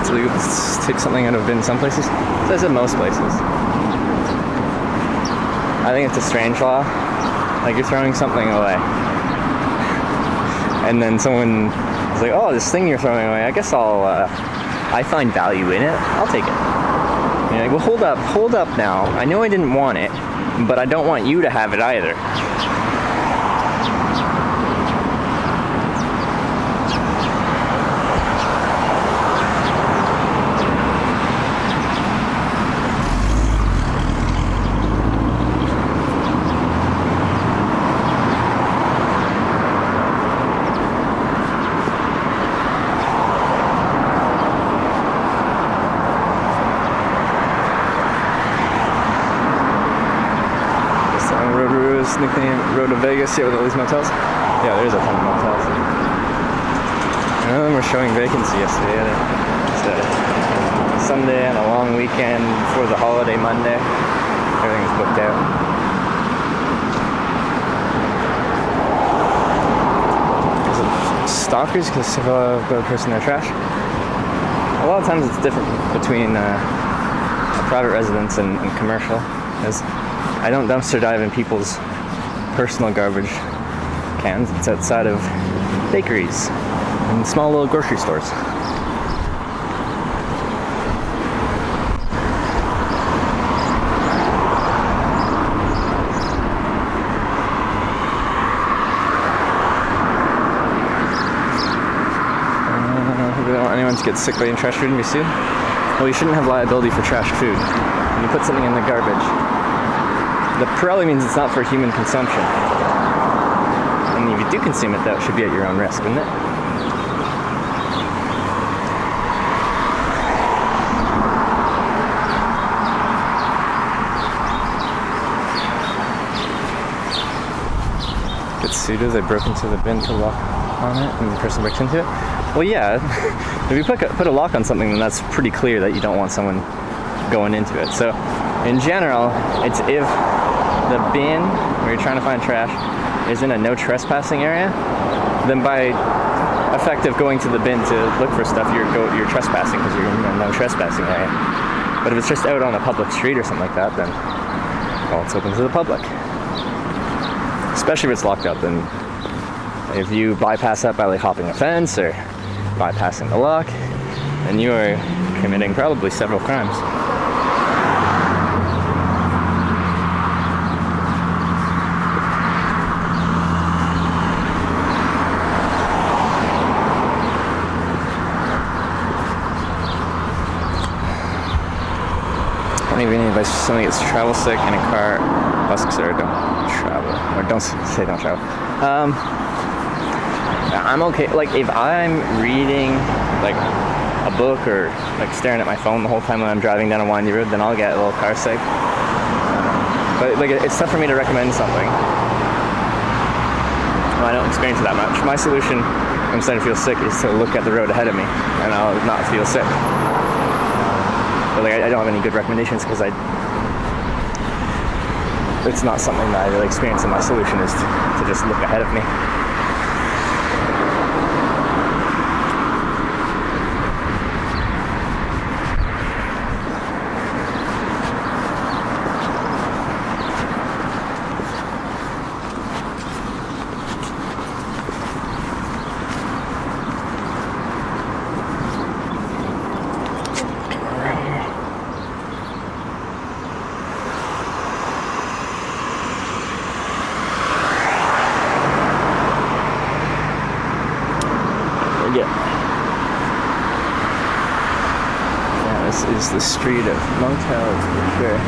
to take something out of a bin some places. So I said most places. I think it's a strange law. Like, you're throwing something away. And then someone is like, oh, this thing you're throwing away, I guess I find value in it. I'll take it. You're like, well, hold up now. I know I didn't want it, but I don't want you to have it either. Nickname Road to Vegas, yeah, with all these motels. Yeah, there's a ton of motels. None of them were showing vacancy yesterday. It's a Sunday and a long weekend before the holiday Monday. Everything's booked out. Is it stalkers because they've got a person in their trash? A lot of times it's different between private residence and commercial. As I don't dumpster dive in people's personal garbage cans. It's outside of bakeries and small little grocery stores. We don't want anyone to get sick by eating trash food and be sued. Well, you shouldn't have liability for trash food. When you put something in the garbage, that probably means it's not for human consumption. And if you do consume it, that should be at your own risk, wouldn't it? Get sued as I broke into the bin to lock on it and the person breaks into it? Well, yeah. If you put a lock on something, then that's pretty clear that you don't want someone going into it. So, in general, it's if the bin where you're trying to find trash is in a no trespassing area, then by effect of going to the bin to look for stuff, you're trespassing because you're in a no trespassing area. But if it's just out on a public street or something like that, then well, it's open to the public. Especially if it's locked up. And if you bypass that by like hopping a fence or bypassing the lock, then you are committing probably several crimes. Even if somebody gets travel sick in a car, bus, or don't travel, or don't say don't travel. I'm okay. Like if I'm reading like a book or like staring at my phone the whole time when I'm driving down a windy road, then I'll get a little car sick. But like it's tough for me to recommend something. Well, I don't experience it that much. My solution when I'm starting to feel sick is to look at the road ahead of me, and I'll not feel sick. But like I don't have any good recommendations because it's not something that I really experience, and my solution is to just look ahead of me. Yeah, this is the street of motels for sure.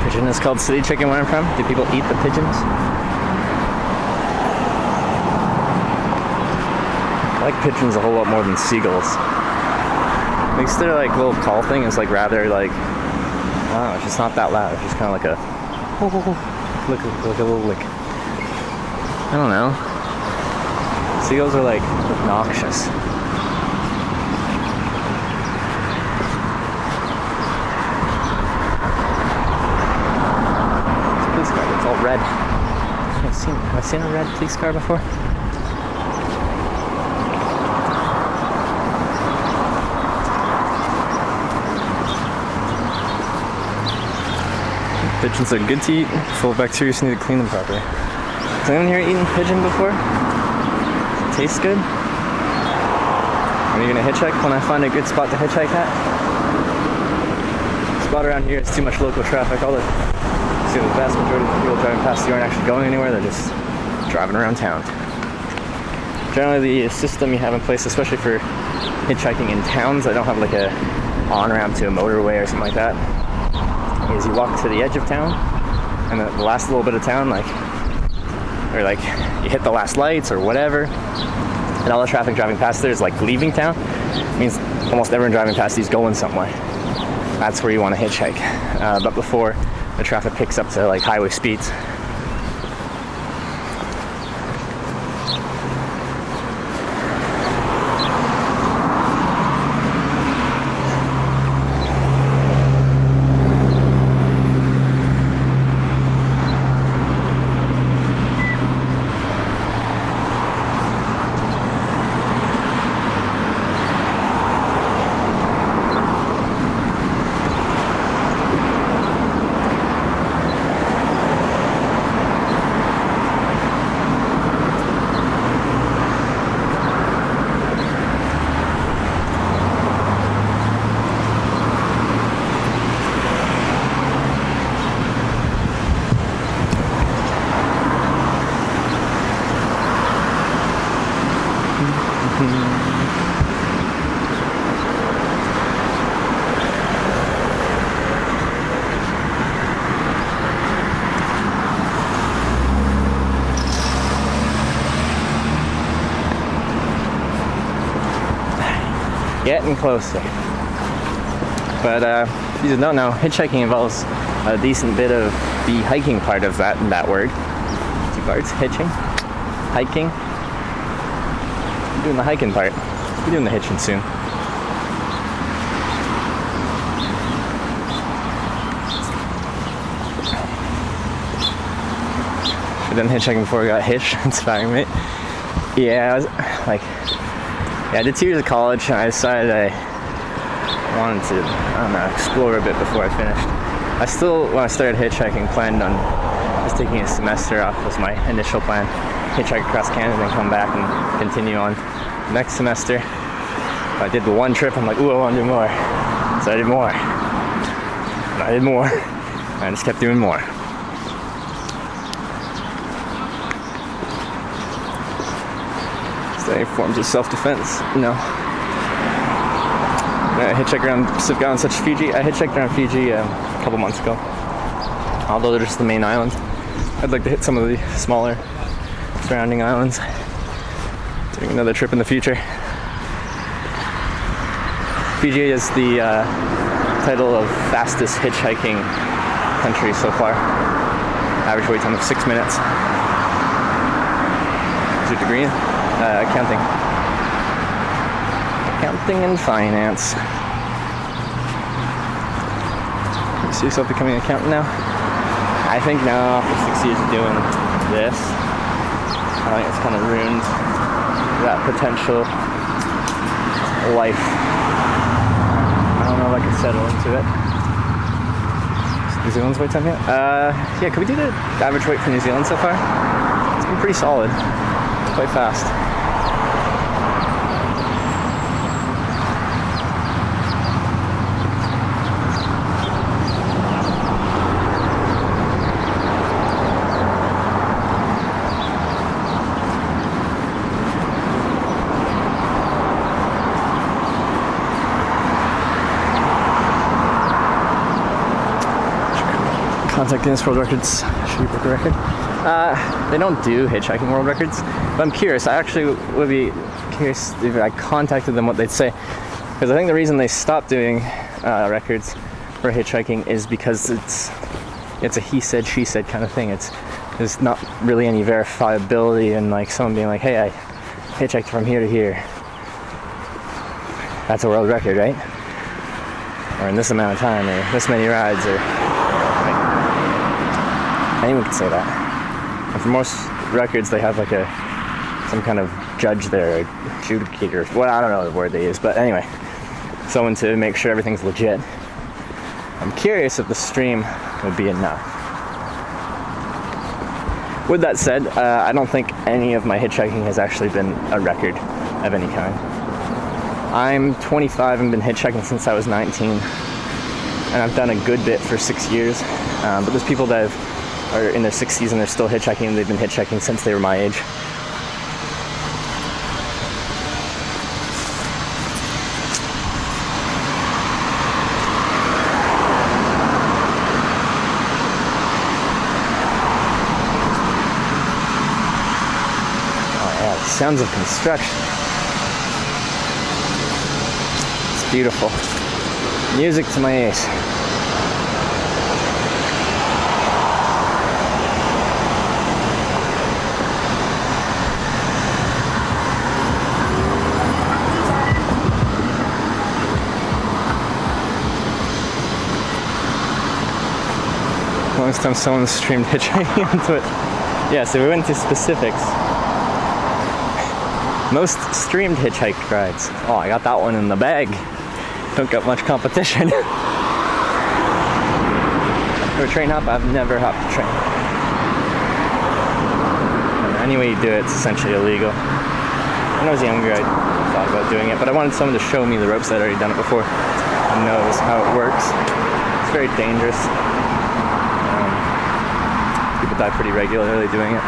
Pigeon is called city chicken where I'm from. Do people eat the pigeons? I like pigeons a whole lot more than seagulls. Makes their like little call thing is like rather like, I don't know, it's just not that loud. It's just kind of like a like a little like, I don't know. Seagulls are like obnoxious. It's a police car. It's all red. Have I seen a red police car before? Pigeons are good to eat, full of bacteria, so you need to clean them properly. Has anyone here eaten pigeon before? Does it taste good? Are you gonna hitchhike when I find a good spot to hitchhike at? The spot around here is too much local traffic. See, the vast majority of the people driving past you aren't actually going anywhere, they're just driving around town. Generally, the system you have in place, especially for hitchhiking in towns that don't have like a on-ramp to a motorway or something like that, is you walk to the edge of town, and the last little bit of town, like you hit the last lights or whatever, and all the traffic driving past there is like leaving town. It means almost everyone driving past you is going somewhere. That's where you want to hitchhike. But before the traffic picks up to like highway speeds. Getting closer. But if you don't know, hitchhiking involves a decent bit of the hiking part of that word. 2 parts: hitching, hiking. I'm doing the hiking part. We're doing the hitching soon. I done hitchhiking before I got hitched. Inspiring, mate. Yeah, I did 2 years of college, and I decided I wanted to, explore a bit before I finished. I still, when I started hitchhiking, planned on just taking a semester off was my initial plan. Hitchhike across Canada and come back and continue on next semester. I did the 1 trip, I'm like, ooh, I want to do more. So I did more. And I did more. And I just kept doing more. Any forms of self-defense? No. I hitchhiked around Pacific Islands such as Fiji. I hitchhiked around Fiji a couple months ago. Although they're just the main island, I'd like to hit some of the smaller surrounding islands. Doing another trip in the future. Fiji is the title of fastest hitchhiking country so far. Average wait time of 6 minutes. Is your degree in? Accounting. Accounting and finance. You see yourself becoming an accountant now? I think now, after 6 years of doing this, I think it's kind of ruined that potential life. I don't know if I can settle into it. Is New Zealand's wait time yet? Yeah, can we do the average wait for New Zealand so far? It's been pretty solid. Quite fast. Contact Guinness World Records. Should we book a record? They don't do hitchhiking world records, but I'm curious. I actually would be curious if I contacted them what they'd say. Because I think the reason they stopped doing records for hitchhiking is because it's a he said, she said kind of thing. There's not really any verifiability in like someone being like, hey, I hitchhiked from here to here. That's a world record, right? Or in this amount of time, or this many rides, or like, anyone could say that. And for most records, they have like some kind of judge there, or adjudicator. Well, I don't know the word they use, but anyway, someone to make sure everything's legit. I'm curious if the stream would be enough. With that said, I don't think any of my hitchhiking has actually been a record of any kind. I'm 25 and been hitchhiking since I was 19, and I've done a good bit for 6 years, but there's people that are in their 60s and they're still hitchhiking, and they've been hitchhiking since they were my age. Sounds of construction. It's beautiful. Music to my ears. Longest time someone streamed hitchhiking on Twitch. Yeah, so we went to specifics. Most streamed hitchhike rides. Oh, I got that one in the bag. Don't get much competition. For a train hop, I've never hopped a train. And any way you do it, it's essentially illegal. When I was younger, I thought about doing it, but I wanted someone to show me the ropes. I'd already done it before and knows how it works. It's very dangerous. People die pretty regularly doing it.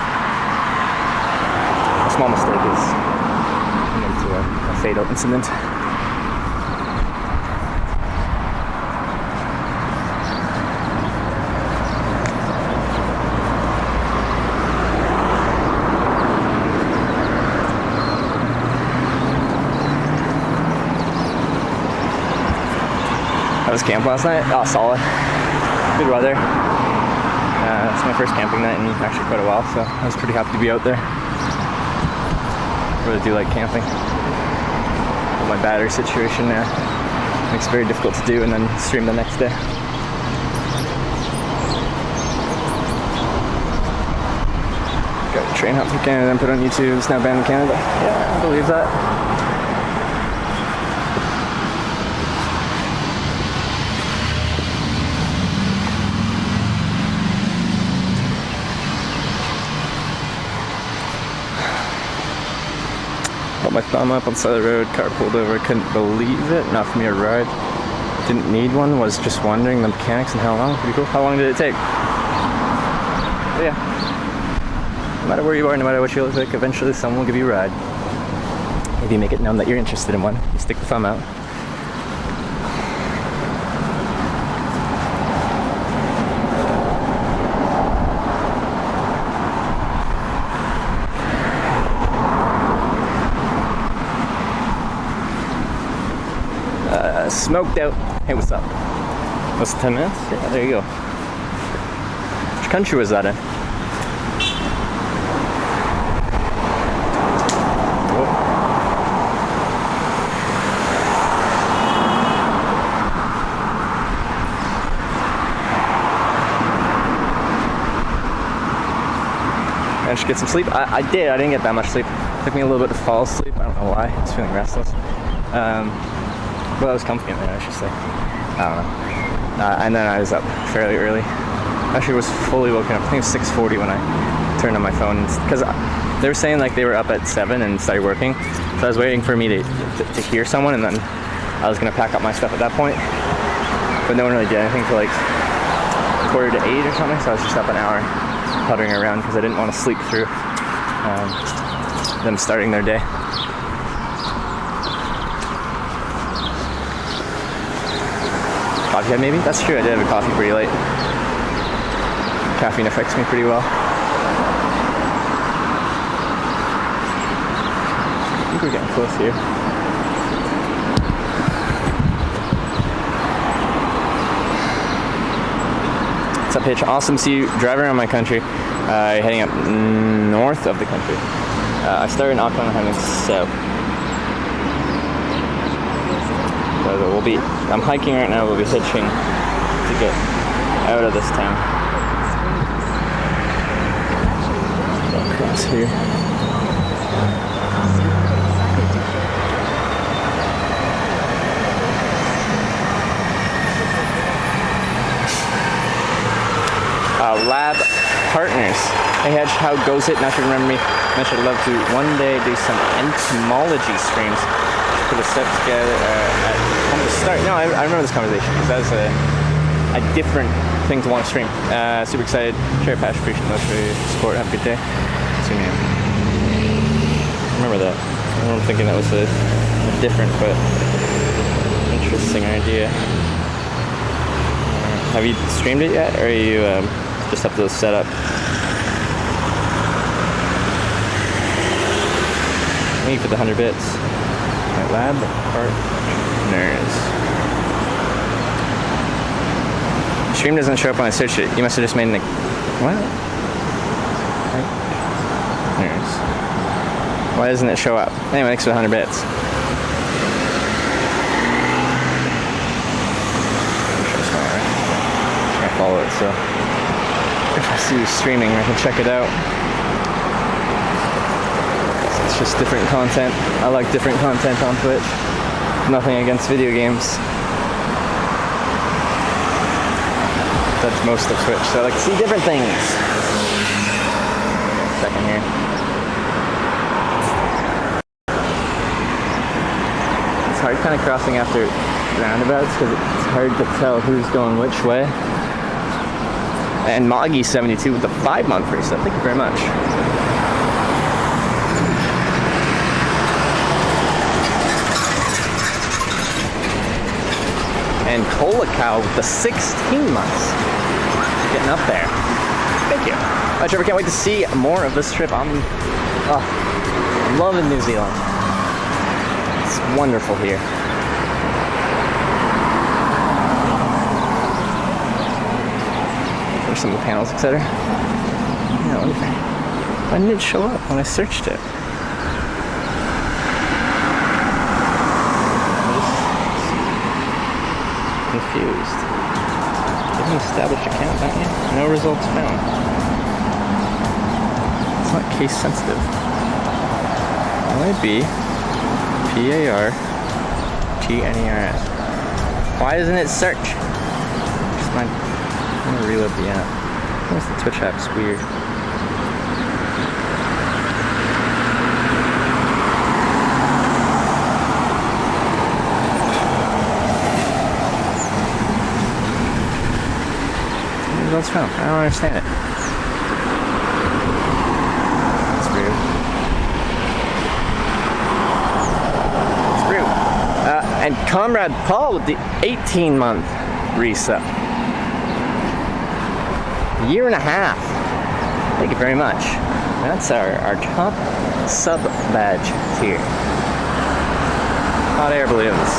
A small mistake is a fatal incident. How was camp last night? Oh, solid. Good weather. It's my first camping night in actually quite a while, so I was pretty happy to be out there. I really do like camping. But my battery situation makes it very difficult to do and then stream the next day. Got a train hop from Canada and put on YouTube. It's now banned in Canada. Yeah, I believe that. My thumb up on the side of the road, car pulled over, couldn't believe it, not for me a ride. Didn't need one, was just wondering the mechanics and how long. Pretty cool. How long did it take? But yeah, no matter where you are, no matter what you look like, eventually someone will give you a ride. If you make it known that you're interested in one, you stick the thumb out. Smoked out. Hey, what's up? What's 10 minutes? Yeah, there you go. Which country was that in? Whoa. Managed to get some sleep. I did. I didn't get that much sleep. It took me a little bit to fall asleep. I don't know why. I was feeling restless. Well, I was comfy in there, I should say. I don't know. And then I was up fairly early. Actually, was fully woken up. I think it was 6:40 when I turned on my phone. Because they were saying like they were up at 7 and started working. So I was waiting for me to hear someone, and then I was going to pack up my stuff at that point. But no one really did anything till like 7:45 or something. So I was just up an hour puttering around because I didn't want to sleep through them starting their day. Coffee, maybe? That's true, I did have a coffee pretty late. Caffeine affects me pretty well. I think we're getting close here. pitch. Awesome to see you driving around my country, heading up north of the country. I started in Auckland, I'm heading south. I'm hiking right now, we'll be hitching to get out of this town. Go across here. Lab partners. Hey Hedge, how goes it? Not to remember me. I should love to one day do some entomology streams. Put a set together from the start. No, I remember this conversation because that was a different thing to want to stream. Super excited. Share passion, appreciate love for your support. Have a good day. See you. Remember that. I'm thinking that was a different but interesting idea. Have you streamed it yet, or are you just have to set up? Thank you for the 100 bits. My lab partners. Stream doesn't show up when I search it. You must have just made what? Partners. Why doesn't it show up? Anyway, thanks for the 100 bits. I follow it, so if I see you streaming, I can check it out. It's just different content. I like different content on Twitch. Nothing against video games. That's most of Twitch, so I like to see different things. Second here. It's hard kind of crossing after roundabouts because it's hard to tell who's going which way. And Moggy72 with the 5-month reset. Thank you very much. And Cola Cow with the 16 months. Getting up there. Thank you. Alright, Trevor, can't wait to see more of this trip. I'm loving New Zealand. It's wonderful here. There's some of the panels, etc. Yeah, why didn't it show up when I searched it? Confused. You have an established account, don't you? No results found. It's not case sensitive. LIB PARTNERS. Why doesn't it search? I'm gonna reload the app. What's the Twitch app's weird. Results found. I don't understand it. It's weird. It's rude. And Comrade Paul with the 18-month reset. Year and a half. Thank you very much. That's our top sub badge tier. Hot air balloons.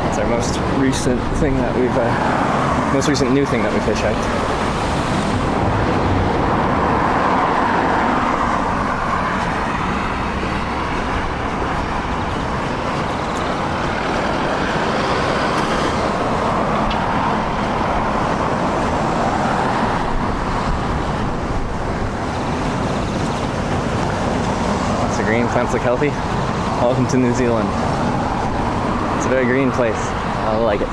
It's our most recent thing that we've most recent new thing that we've hitchhiked. Plants look healthy. Welcome to New Zealand. It's a very green place. I like it.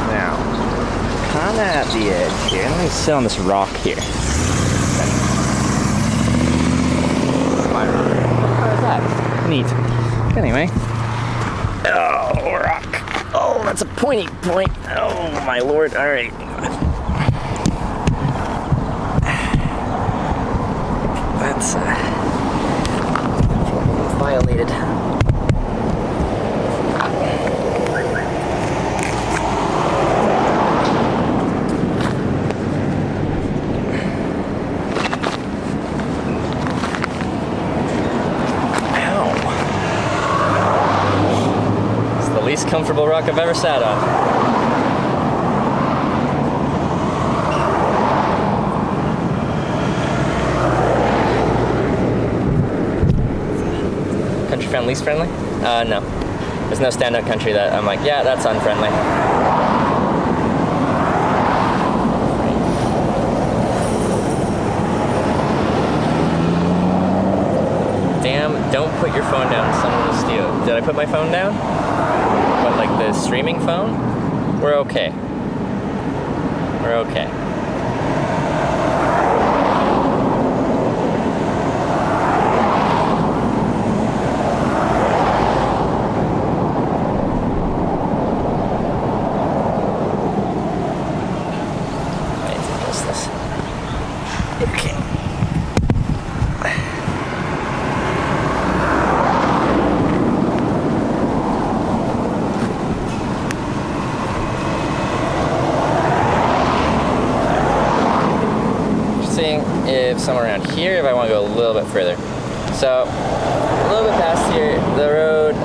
Now, kind of at the edge here. Let me sit on this rock here. It's my rock. How is that? Neat. Anyway. Oh, rock. Oh, that's a pointy point. Oh, my lord. All right. That's violated. comfortable rock I've ever sat on. Country friend, least friendly? No. There's no stand-up country that I'm like, yeah, that's unfriendly. Damn, don't put your phone down, someone will steal it. Did I put my phone down? What, like the streaming phone? We're okay. We're okay. If somewhere around here, if I want to go a little bit further. So, a little bit past here, the road,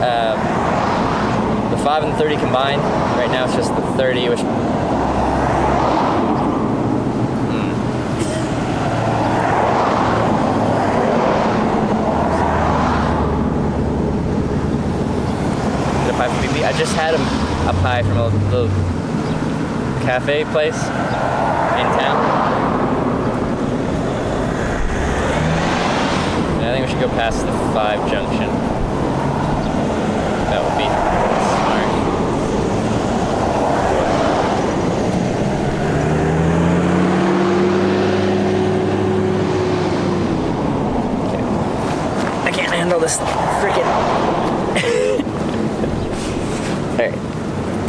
the 5 and 30 combined. Right now it's just the 30, which... Get a pie from BP. I just had a pie from a little cafe place in town. I think we should go past the 5 junction. That would be smart. Okay. I can't handle this freaking. Alright.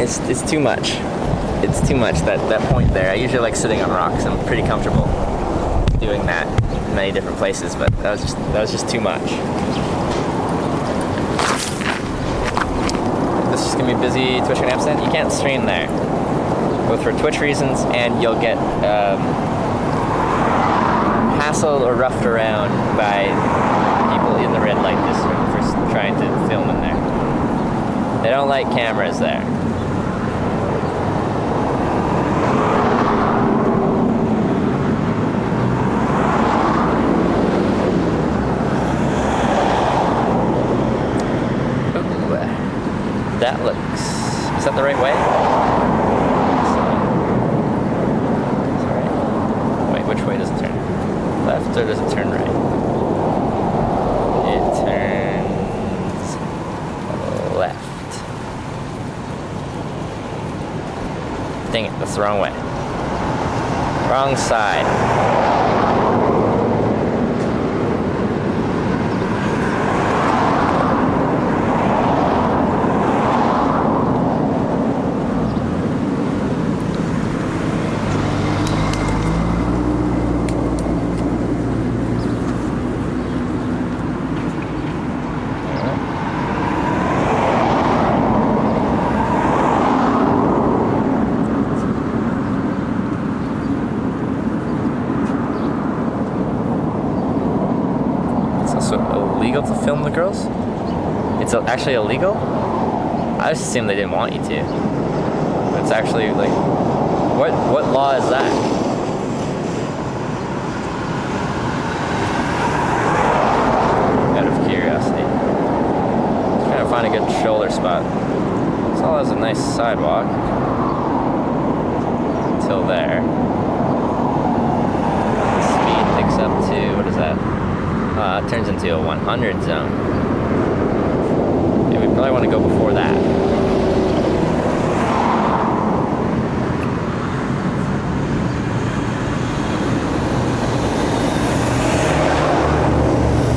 It's too much. It's too much, that point there. I usually like sitting on rocks. I'm pretty comfortable doing that in many different places, but that was just too much. This is gonna be busy Twitch and Amsterdam. You can't stream there, both for Twitch reasons, and you'll get hassled or roughed around by people in the red light district for trying to film in there. They don't like cameras there. That looks... Is that the right way? Sorry. Wait, which way does it turn? Left or does it turn right? It turns... left. Dang it, that's the wrong way. Wrong side. To film the girls? It's actually illegal? I just assumed they didn't want you to. But it's actually like, what law is that? Out of curiosity. Just trying to find a good shoulder spot. This all has a nice sidewalk. Until there. Speed picks up to, what is that? It turns into a 100 zone. Yeah, we probably want to go before that.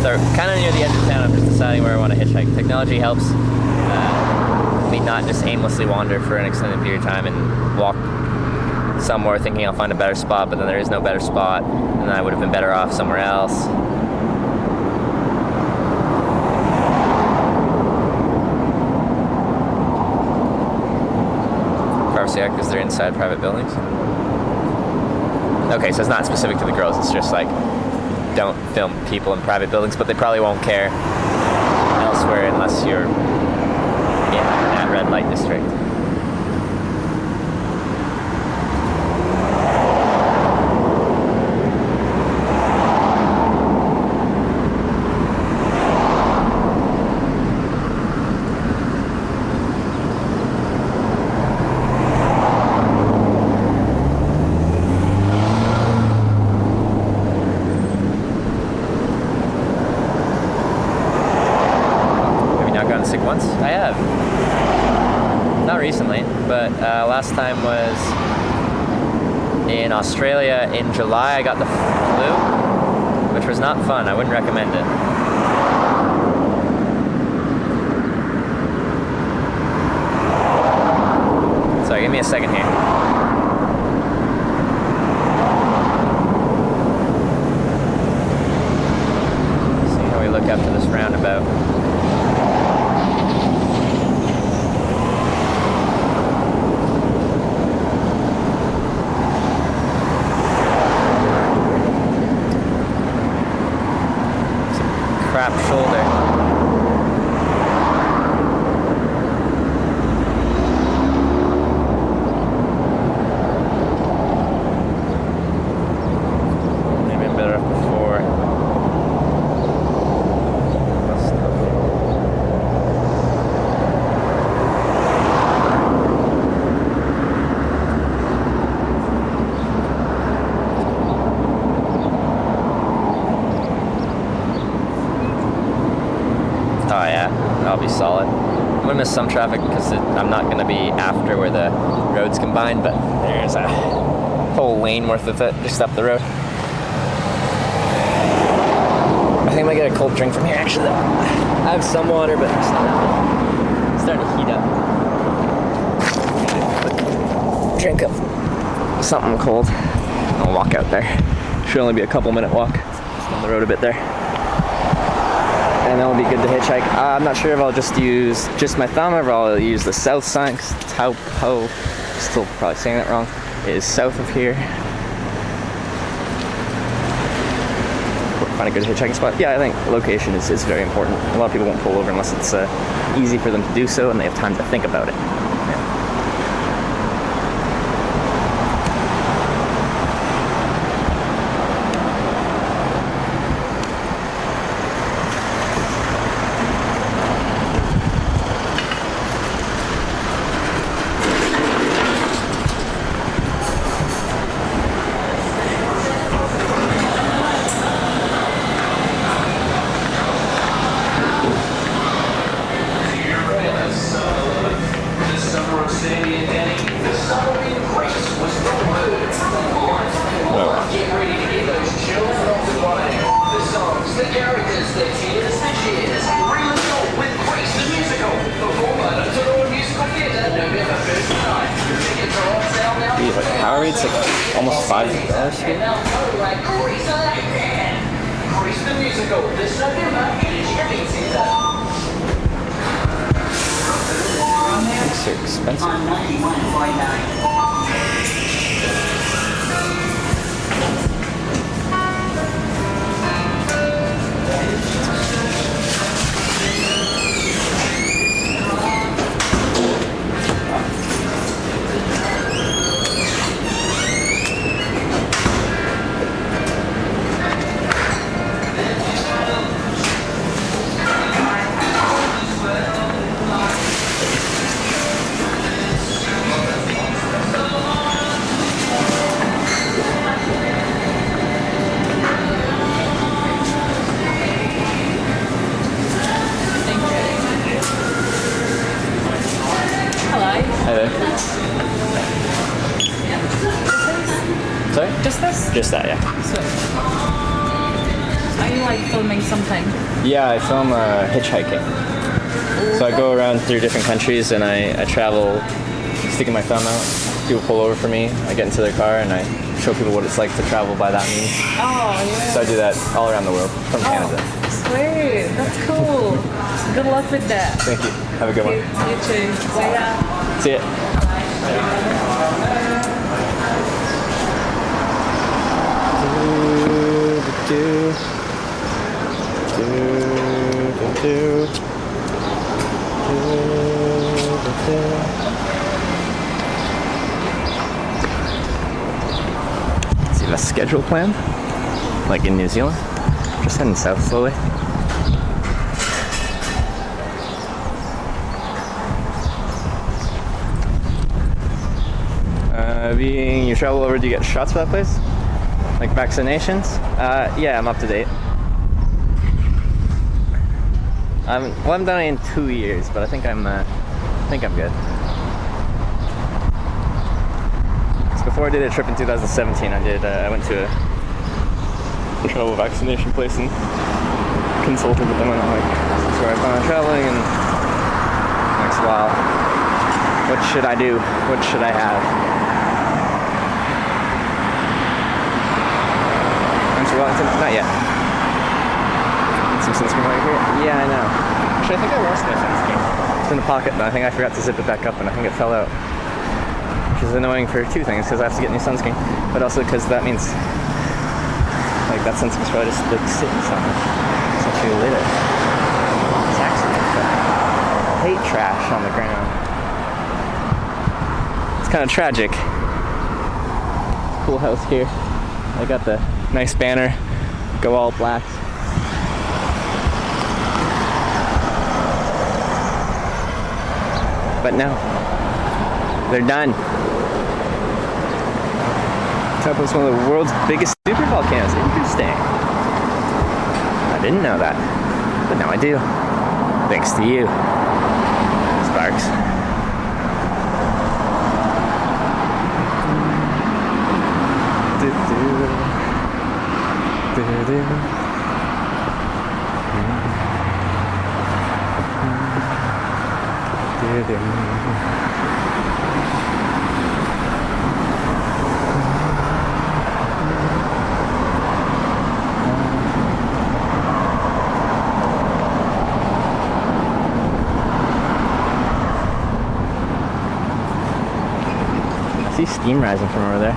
So kind of near the edge of town, I'm just deciding where I want to hitchhike. Technology helps me not just aimlessly wander for an extended period of time and walk somewhere thinking I'll find a better spot, but then there is no better spot, and then I would have been better off somewhere else. Because they're inside private buildings. Okay, so it's not specific to the girls, it's just like, don't film people in private buildings, but they probably won't care elsewhere unless you're at red light district. Sick once? I have. Not recently, but last time was in Australia in July. I got the flu, which was not fun. I wouldn't recommend it. Sorry, give me a second here. See how we look after this roundabout. Crap shoulder. Maybe I'm better off before. Oh yeah, I'll be solid. I'm gonna miss some traffic because I'm not gonna be after where the roads combine, but there's a whole lane worth of it just up the road. I think I might get a cold drink from here actually. I have some water, but it's starting to heat up. Drink up something cold. I'll walk out there. Should only be a couple minute walk. Just on the road a bit there. And that'll be good to hitchhike. I'm not sure if I'll just use my thumb or if I'll use the south sign, because Tau Po, still probably saying that wrong, is south of here. Find a good hitchhiking spot. Yeah, I think location is very important. A lot of people won't pull over unless it's easy for them to do so and they have time to think about it. Power rate's like almost $5 here. These are expensive. Sorry? Just this? Just that, yeah. Are you like filming something? Yeah, I film hitchhiking. So I go around through different countries and I travel sticking my thumb out. People pull over for me, I get into their car and I show people what it's like to travel by that means. Oh, yeah. So I do that all around the world, from Canada. Sweet, that's cool. Good luck with that. Thank you. Have a good one. You too. See ya. See ya. Do schedule plan, like in New Zealand. Just heading south slowly. Being you travel over, do you get shots for that place? Like vaccinations? Yeah, I'm up to date. I haven't done it in 2 years, but I think I'm good. So before I did a trip in 2017, I went to a travel vaccination place and consulted with them, and I'm like, this is where I plan on traveling, and next while, what should I do? What should I have? Not yet. Some sunscreen right here? Yeah, I know. Actually, I think I lost my sunscreen. It's in the pocket, but I think I forgot to zip it back up, and I think it fell out. Which is annoying for two things, because I have to get new sunscreen, but also because that means, like, that sunscreen's probably just, like, sitting somewhere. It's actually litter. It's actually hate trash on the ground. It's kind of tragic. Cool house here. I got the nice banner, go all black. But no, they're done. Top was one of the world's biggest super volcanoes. Interesting. I didn't know that, but now I do. Thanks to you, Sparks. I see steam rising from over there.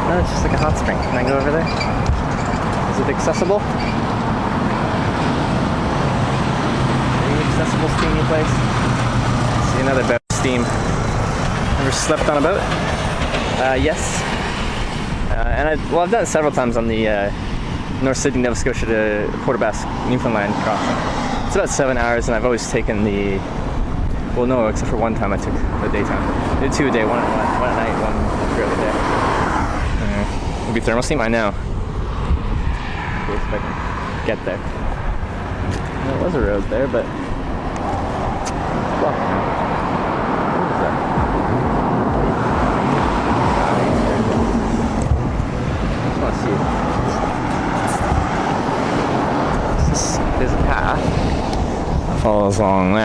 No, it's just like a hot spring. Can I go over there? Is it accessible? Very accessible steamy place. See another boat steam. Ever slept on a boat? Yes. And I've done it several times on the North Sydney, Nova Scotia to Port aux Basques, Newfoundland crossing. It's about 7 hours, and I've always taken the, well, no, except for one time I took the daytime. I did 2 a day, one at night, one throughout the day. It'll be thermal steam, I know. See if I can get there. There was a road there, but blocked now. What is that? I just want to see it. There's a path that follows along there.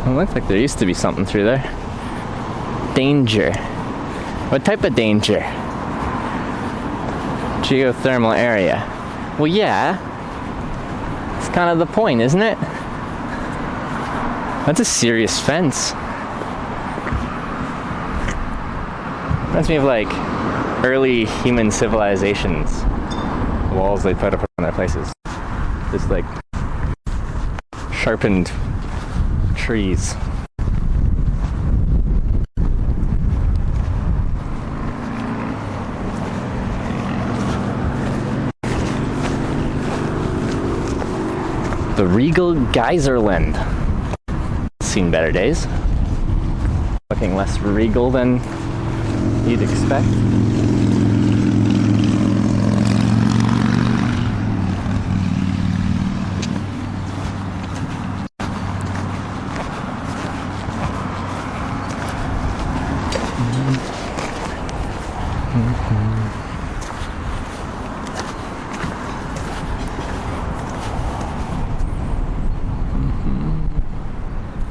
It looks like there used to be something through there. Danger. What type of danger? Geothermal area. Well, yeah. It's kind of the point, isn't it? That's a serious fence. Reminds me of, like, early human civilizations. The walls they put up on their places. Just, like, sharpened trees. The Regal Geyserland. Seen better days. Looking less regal than you'd expect.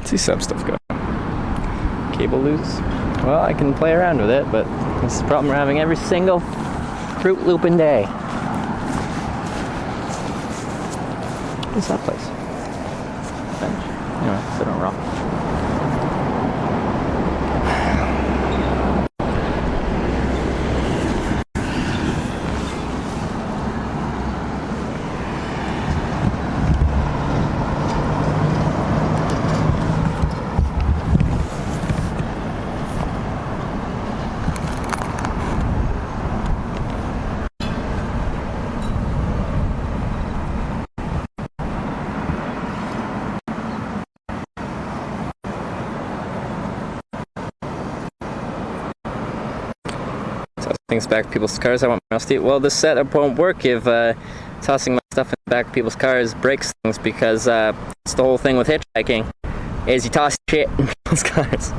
See some stuff go. Cable loose. Well, I can play around with it, but this is the problem we're having every single Fruit Looping day. What's that place? Bench. Anyway, sit on a rock. things back to people's cars. I want my mouse to. Well, this setup won't work if tossing my stuff in the back of people's cars breaks things, because it's the whole thing with hitchhiking, is you toss shit in people's cars.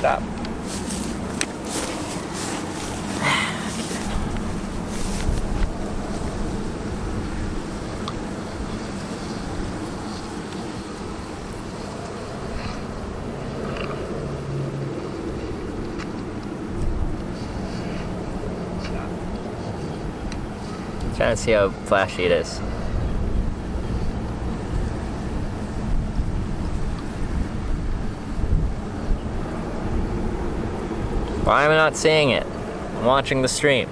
Stop. I'm trying to see how flashy it is. Why am I not seeing it? I'm watching the stream.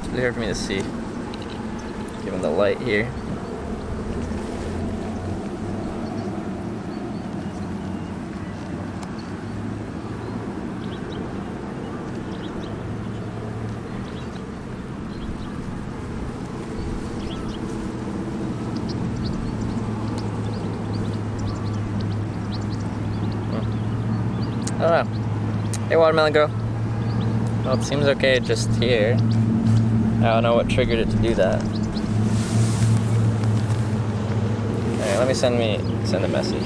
It's hard for me to see, given the light here. I don't know. Hey, watermelon girl. Well, it seems okay just here. I don't know what triggered it to do that. Okay, let me send a message.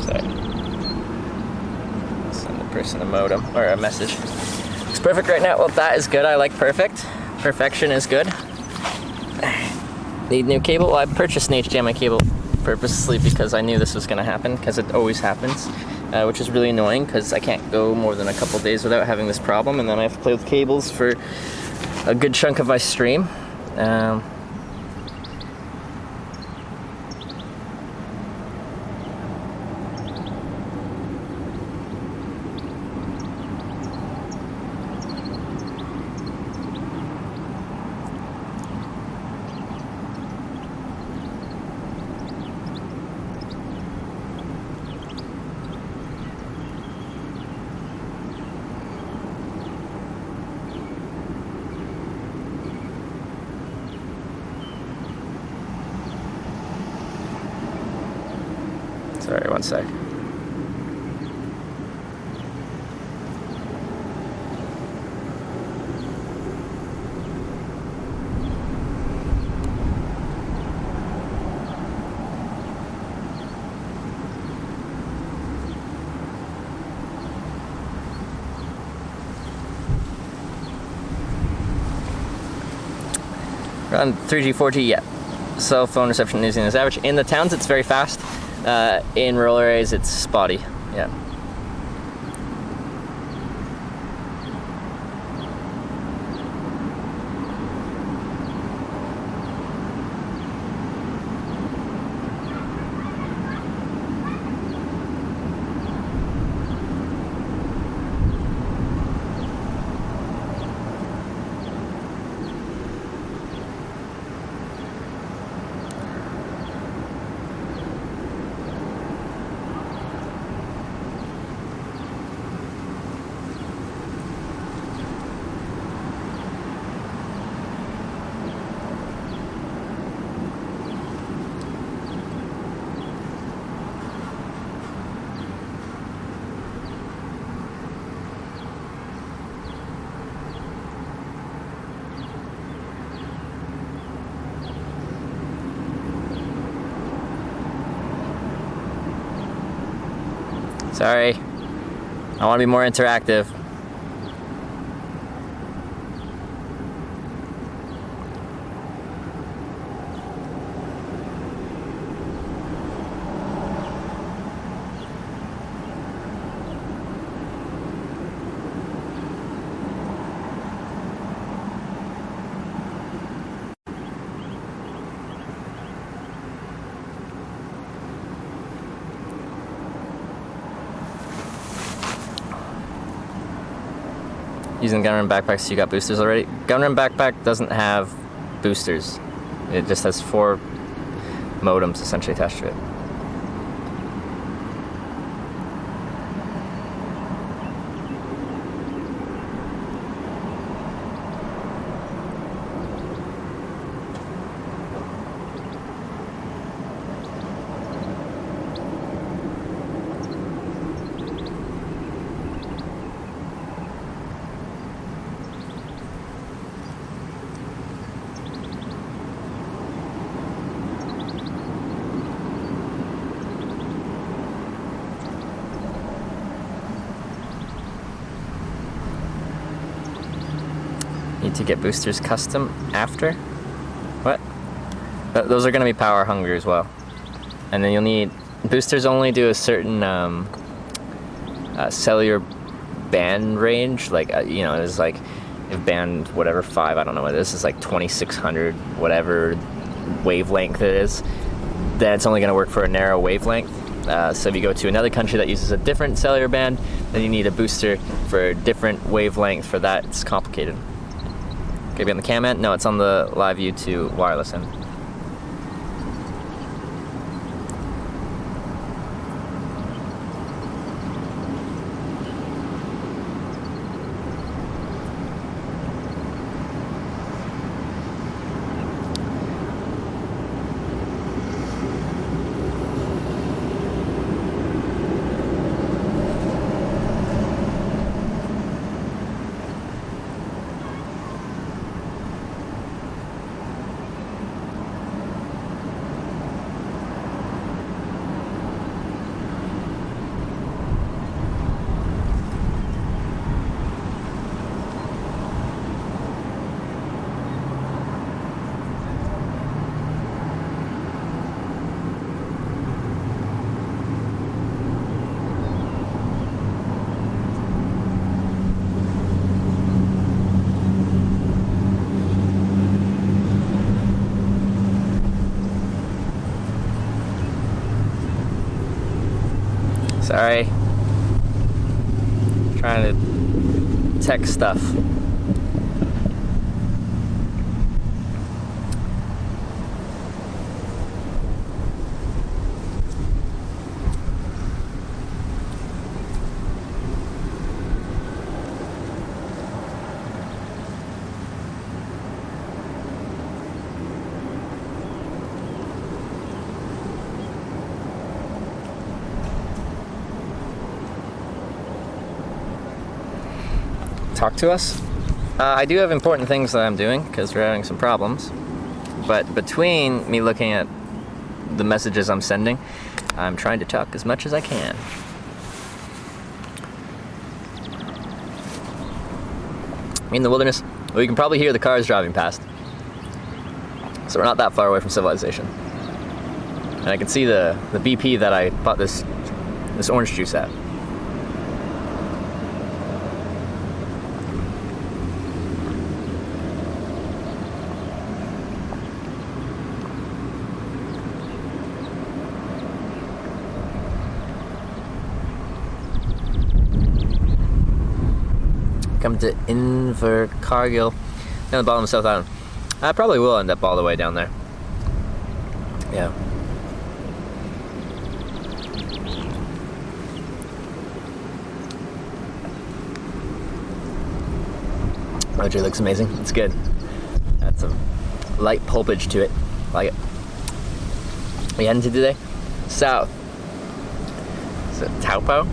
Sorry. Send the person a modem or a message. It's perfect right now. Well, that is good. I like perfect. Perfection is good. Need new cable? Well, I purchased an HDMI cable purposely because I knew this was going to happen, because it always happens, which is really annoying because I can't go more than a couple days without having this problem, and then I have to play with cables for a good chunk of my stream. Sorry, one sec. Around 3G, 4G, yeah. Cell phone reception New Zealand is average. In the towns, it's very fast. In rural areas, it's spotty. Yeah. Sorry. I want to be more interactive. Using gunrun backpacks, so you got boosters already? Gunrun backpack doesn't have boosters. It just has 4 modems essentially attached to it. Need to get boosters custom after? What? Those are going to be power hungry as well. And then you'll need... Boosters only do a certain cellular band range. Like, you know, it's like... If band, whatever, 5, I don't know what this is, like 2600, whatever wavelength it is, then it's only going to work for a narrow wavelength. So if you go to another country that uses a different cellular band, then you need a booster for a different wavelength for that. It's complicated. Could it be on the cam end? No, it's on the live view to wireless end. Sorry. Trying to tech stuff. Talk to us? I do have important things that I'm doing because we're having some problems. But between me looking at the messages I'm sending, I'm trying to talk as much as I can. In the wilderness, well, you can probably hear the cars driving past. So we're not that far away from civilization. And I can see the BP that I bought this orange juice at. Come to Invercargill down the bottom of South Island. I probably will end up all the way down there. Yeah. Oh, tree looks amazing. It's good. That's a light pulpage to it. Like it. What are you heading to today? South. Is it Taupo?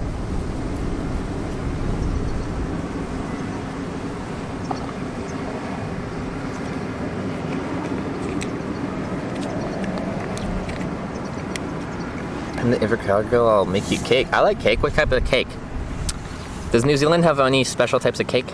Come to Invercargill, I'll make you cake. I like cake. What type of cake? Does New Zealand have any special types of cake?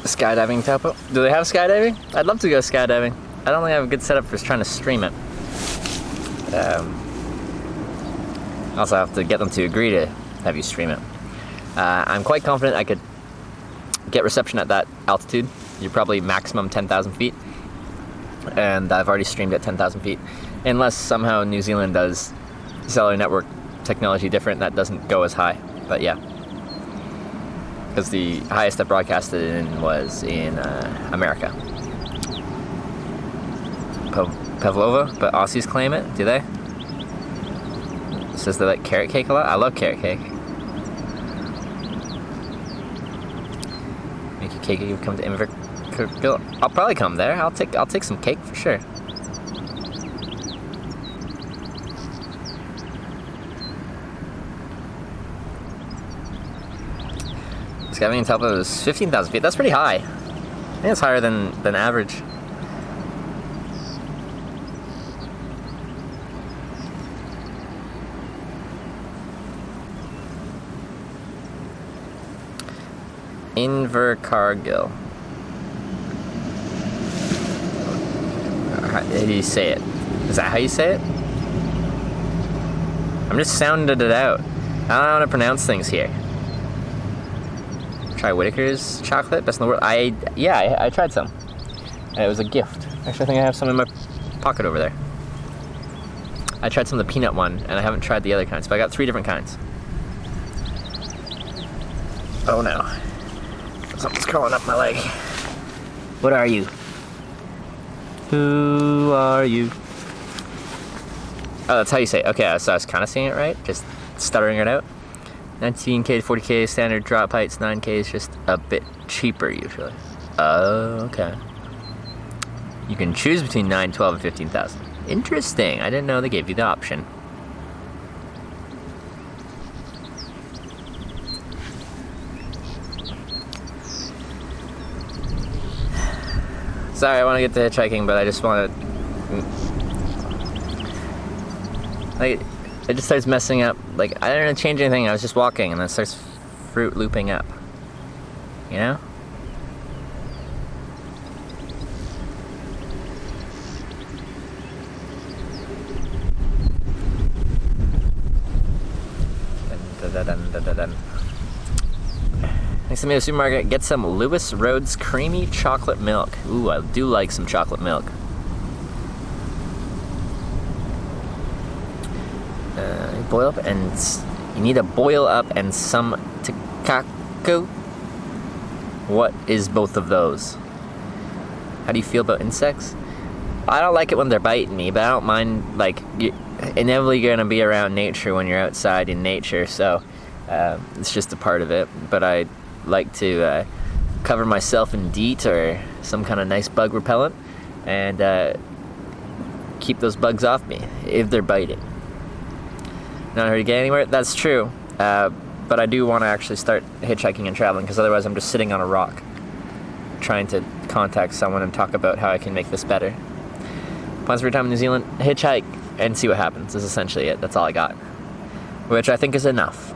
Skydiving, Taupo? Do they have skydiving? I'd love to go skydiving. I don't think I have a good setup for trying to stream it. Also have to get them to agree to have you stream it. I'm quite confident I could get reception at that altitude. You're probably maximum 10,000 feet. And I've already streamed at 10,000 feet. Unless somehow New Zealand does cellular network technology different, that doesn't go as high. But yeah. Because the highest I broadcasted in was in America. Pavlova, but Aussies claim it, do they? It says they like carrot cake a lot. I love carrot cake. Make a cake if you come to Invercargill. I'll probably come there. I'll take some cake for sure. Skydiving in Taupo is 15,000 feet. That's pretty high. I think it's higher than average. Invercargill. How do you say it? Is that how you say it? I'm just sounding it out. I don't know how to pronounce things here. Try Whitaker's chocolate, best in the world. I tried some. It was a gift. Actually, I think I have some in my pocket over there. I tried some of the peanut one, and I haven't tried the other kinds, but I got 3 different kinds. Oh no. Something's crawling up my leg. What are you? Who are you? Oh, that's how you say it. Okay, so I was kind of saying it right, just stuttering it out. 19K to 40K standard drop heights, 9K is just a bit cheaper usually. Oh, okay. You can choose between 9, 12, and 15,000. Interesting. I didn't know they gave you the option. Sorry, I want to get to hitchhiking, but I just want to... It just starts messing up. Like, I didn't change anything. I was just walking, and then it starts fruit looping up. You know? Next time you go to the supermarket, get some Lewis Rhodes creamy chocolate milk. Ooh, I do like some chocolate milk. Boil up and you need to boil up and some takaku. What is both of those? How do you feel about insects? I don't like it when they're biting me, but I don't mind. Like, inevitably you're gonna be around nature when you're outside in nature, so it's just a part of it. But I like to cover myself in DEET or some kind of nice bug repellent and keep those bugs off me if they're biting. Not hard to get anywhere. That's true, but I do want to actually start hitchhiking and traveling, because otherwise I'm just sitting on a rock trying to contact someone and talk about how I can make this better. Plans for your time in New Zealand, hitchhike and see what happens is essentially it. That's all I got, which I think is enough.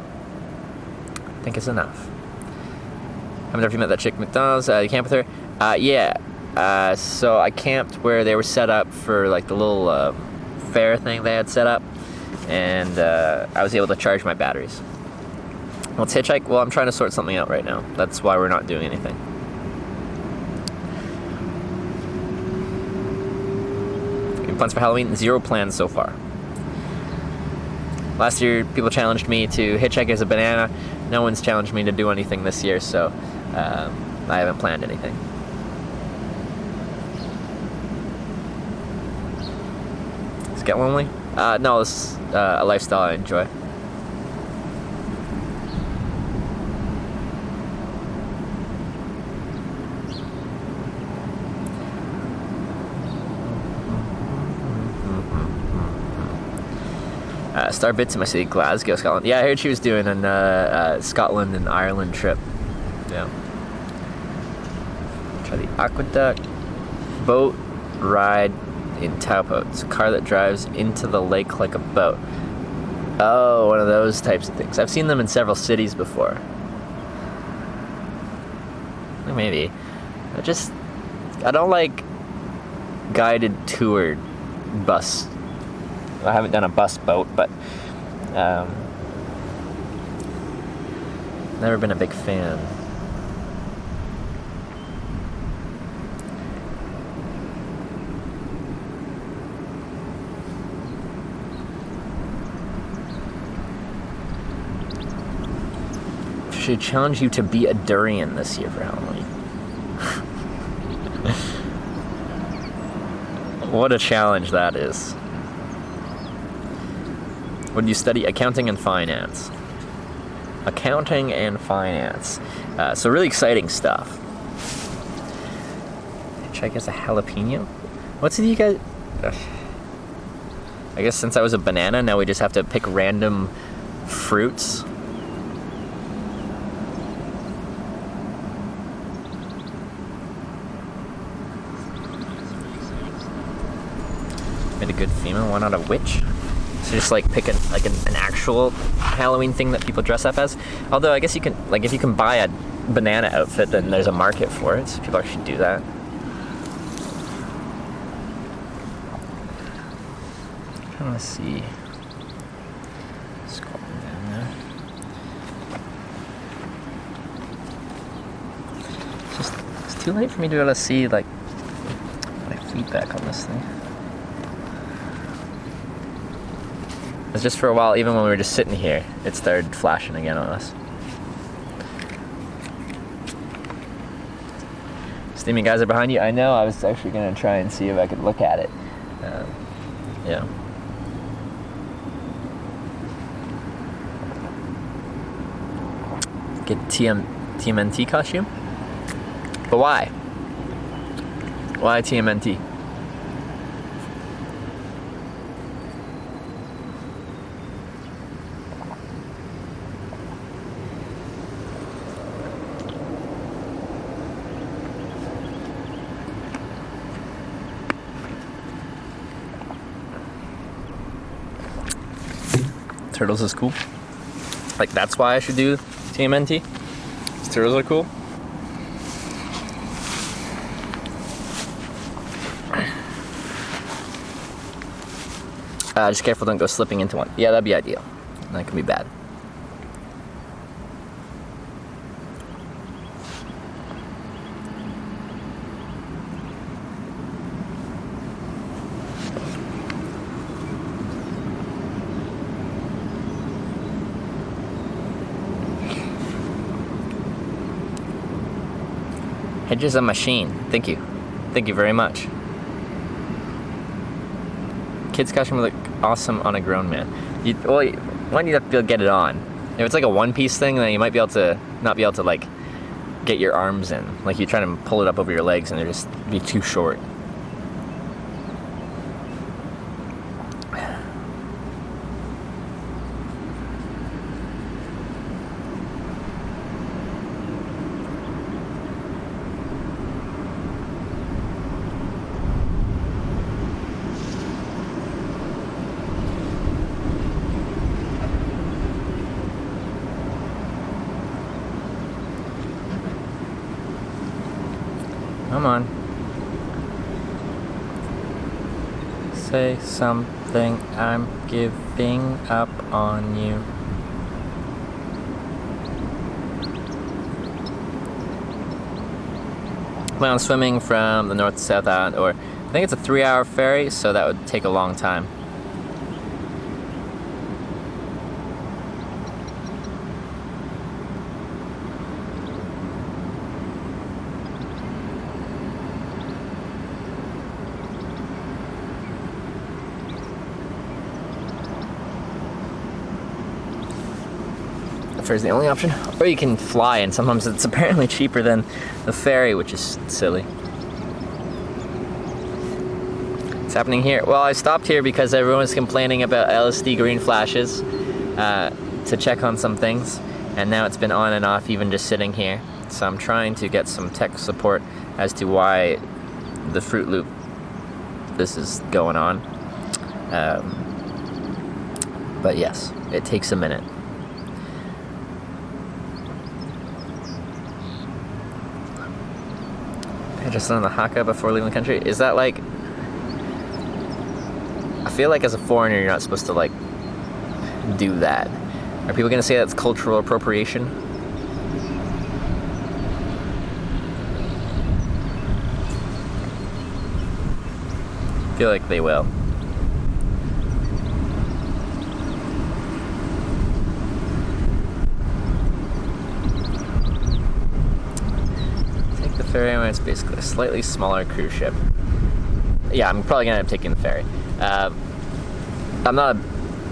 Haven't ever met that chick at McDonald's. You camp with her? Yeah. So I camped where they were set up for like the little fair thing they had set up. And I was able to charge my batteries. Let's hitchhike. Well, I'm trying to sort something out right now. That's why we're not doing anything. Any plans for Halloween? 0 plans so far. Last year, people challenged me to hitchhike as a banana. No one's challenged me to do anything this year, so I haven't planned anything. Does it get lonely? No, this is a lifestyle I enjoy. Star bits in my city, Glasgow, Scotland. Yeah, I heard she was doing a Scotland and Ireland trip. Yeah. Try the aqueduct. Boat ride in Taupo. It's a car that drives into the lake like a boat. Oh, one of those types of things. I've seen them in several cities before. Maybe. I don't like guided tour bus. I haven't done a bus boat, but never been a big fan. Should challenge you to be a durian this year for Halloween. What a challenge that is. What do you study? Accounting and finance. Accounting and finance. So really exciting stuff. Should I guess a jalapeno? What's it you guys... I guess since I was a banana, now we just have to pick random fruits. Made a good female, why not a witch? So just like pick an actual Halloween thing that people dress up as. Although I guess you can, like, if you can buy a banana outfit, then there's a market for it. So people actually do that. I'm trying to see. Scrolling down there. It's too late for me to be able to see like my feedback on this thing. It's just for a while, even when we were just sitting here, it started flashing again on us. Steaming guys are behind you. I know, I was actually going to try and see if I could look at it. Yeah. Get TMNT costume? But why? Why TMNT? Turtles is cool. Like, that's why I should do TMNT. Turtles are cool. Just careful, don't go slipping into one. Yeah, that'd be ideal. That could be bad. Hedges a machine. Thank you. Thank you very much. Kid's costume would look awesome on a grown man. You have to be able to get it on. If it's like a one-piece thing, then you might be able to not be able to like get your arms in. Like you try to pull it up over your legs and they're just be too short. Come on. Say something, I'm giving up on you. Plan on swimming from the north to south island, or I think it's a 3-hour ferry, so that would take a long time. Is the only option, or you can fly, and sometimes it's apparently cheaper than the ferry, which is silly. What's happening here? Well, I stopped here because everyone's complaining about LSD green flashes to check on some things, and now it's been on and off even just sitting here. So I'm trying to get some tech support as to why the Fruit Loop this is going on. But yes, it takes a minute. Just on the haka before leaving the country. Is that like... I feel like as a foreigner you're not supposed to like do that. Are people gonna say that's cultural appropriation? I feel like they will. Take the ferry when it's basically a slightly smaller cruise ship. Yeah, I'm probably gonna end up taking the ferry. I'm not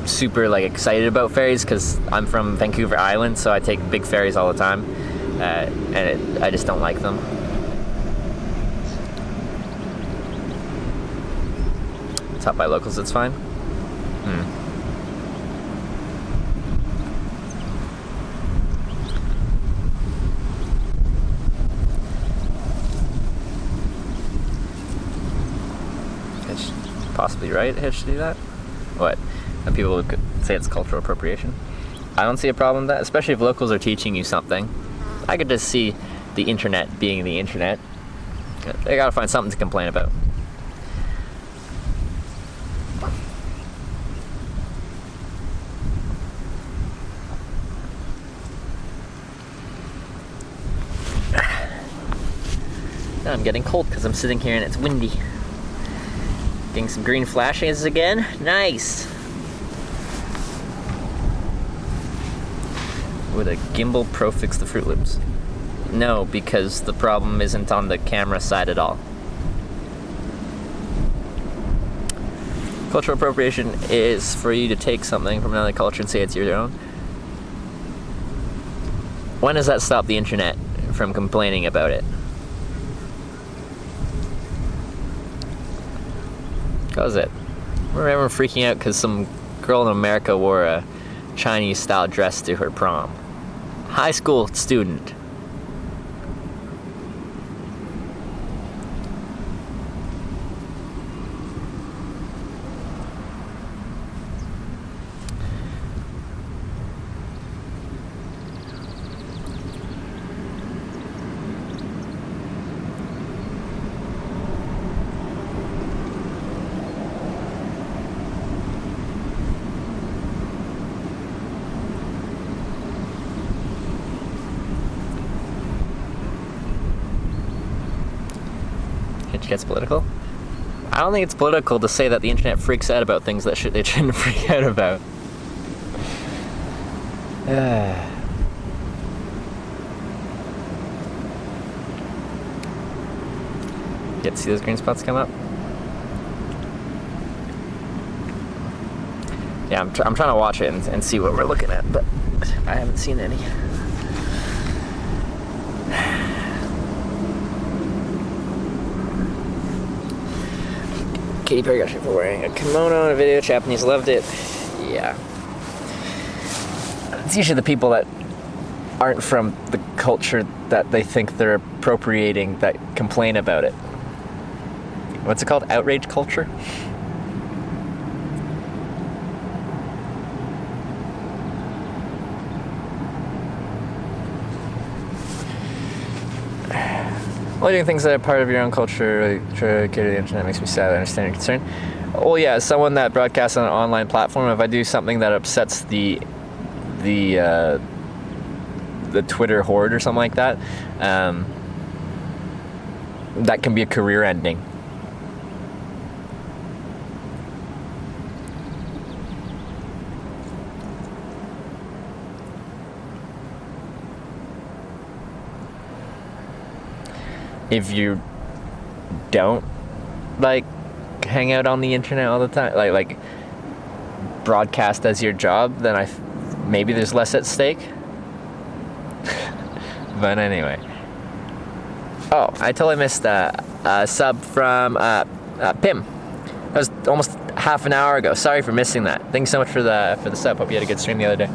super like excited about ferries because I'm from Vancouver Island, so I take big ferries all the time, and I just don't like them. Taught by locals, it's fine. Possibly right, Hitch, to do that? What? And people could say it's cultural appropriation? I don't see a problem with that, especially if locals are teaching you something. I could just see the internet being the internet. They gotta find something to complain about. Now I'm getting cold because I'm sitting here and it's windy. Getting some green flashes again. Nice. Would a gimbal pro fix the Fruit Loops? No, because the problem isn't on the camera side at all. Cultural appropriation is for you to take something from another culture and say it's your own. When does that stop the internet from complaining about it? How was it? I remember freaking out because some girl in America wore a Chinese-style dress to her prom. High school student. Gets political. I don't think it's political to say that the internet freaks out about things that it shouldn't freak out about. Get to see those green spots come up? Yeah, I'm trying to watch it and see what we're looking at, but I haven't seen any. Katy Perry got shit for wearing a kimono in a video. Japanese loved it. Yeah. It's usually the people that aren't from the culture that they think they're appropriating that complain about it. What's it called? Outrage culture? Only doing things that are part of your own culture, try to cater to the internet, makes me sad. I understand your concern. Well, yeah, as someone that broadcasts on an online platform, if I do something that upsets the Twitter horde or something like that, that can be a career ending. If you don't like hang out on the internet all the time, like broadcast as your job, then maybe there's less at stake. But anyway. Oh, I totally missed a sub from Pim. That was almost half an hour ago. Sorry for missing that. Thanks so much for the sub. Hope you had a good stream the other day.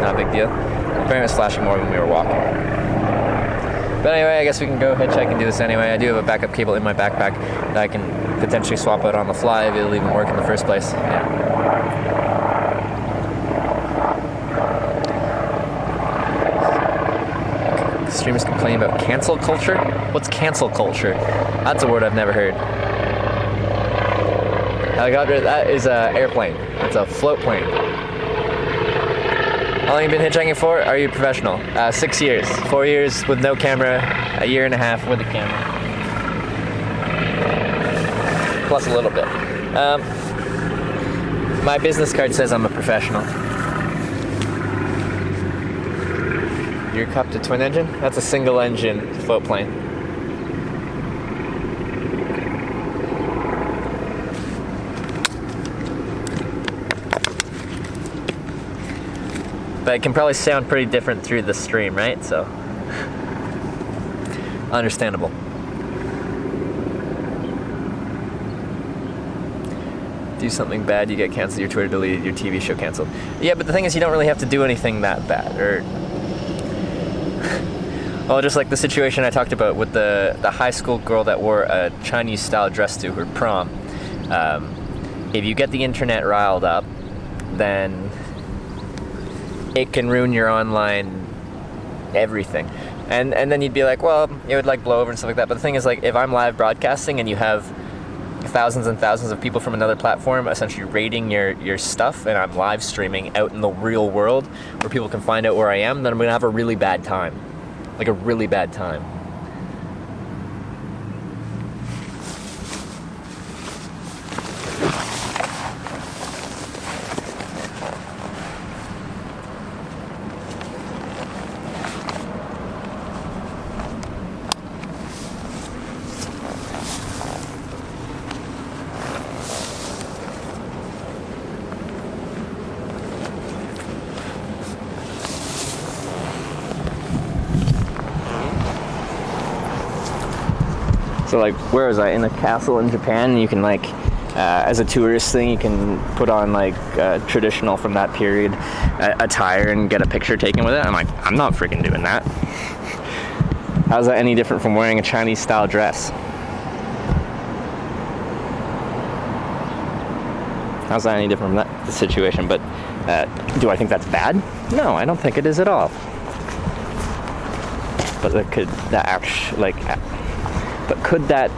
Not a big deal. Apparently it was flashing more when we were walking. But anyway, I guess we can go hitchhike and do this anyway. I do have a backup cable in my backpack that I can potentially swap out on the fly if it'll even work in the first place. Yeah. Streamers complaining about cancel culture? What's cancel culture? That's a word I've never heard. Helicopter, that is an airplane. It's a float plane. How long have you been hitchhiking for? Are you a professional? 6 years. 4 years with no camera, a year and a half with a camera. Plus a little bit. My business card says I'm a professional. Your cup to twin engine? That's a single engine float plane. But it can probably sound pretty different through the stream, right? So, understandable. Do something bad, you get canceled, your Twitter deleted, your TV show canceled. Yeah, but the thing is, you don't really have to do anything that bad. Or, well, just like the situation I talked about with the high school girl that wore a Chinese-style dress to her prom. If you get the internet riled up, then it can ruin your online everything. And then you'd be like, well, it would like blow over and stuff like that. But the thing is, like, if I'm live broadcasting and you have thousands and thousands of people from another platform essentially rating your stuff, and I'm live streaming out in the real world where people can find out where I am, then I'm gonna have a really bad time. Like a really bad time. So like, where was I? In a castle in Japan, and you can like, as a tourist thing, you can put on like traditional from that period attire and get a picture taken with it. I'm like, I'm not freaking doing that. How's that any different from wearing a Chinese style dress? How's that any different from that situation? But do I think that's bad? No, I don't think it is at all. But could that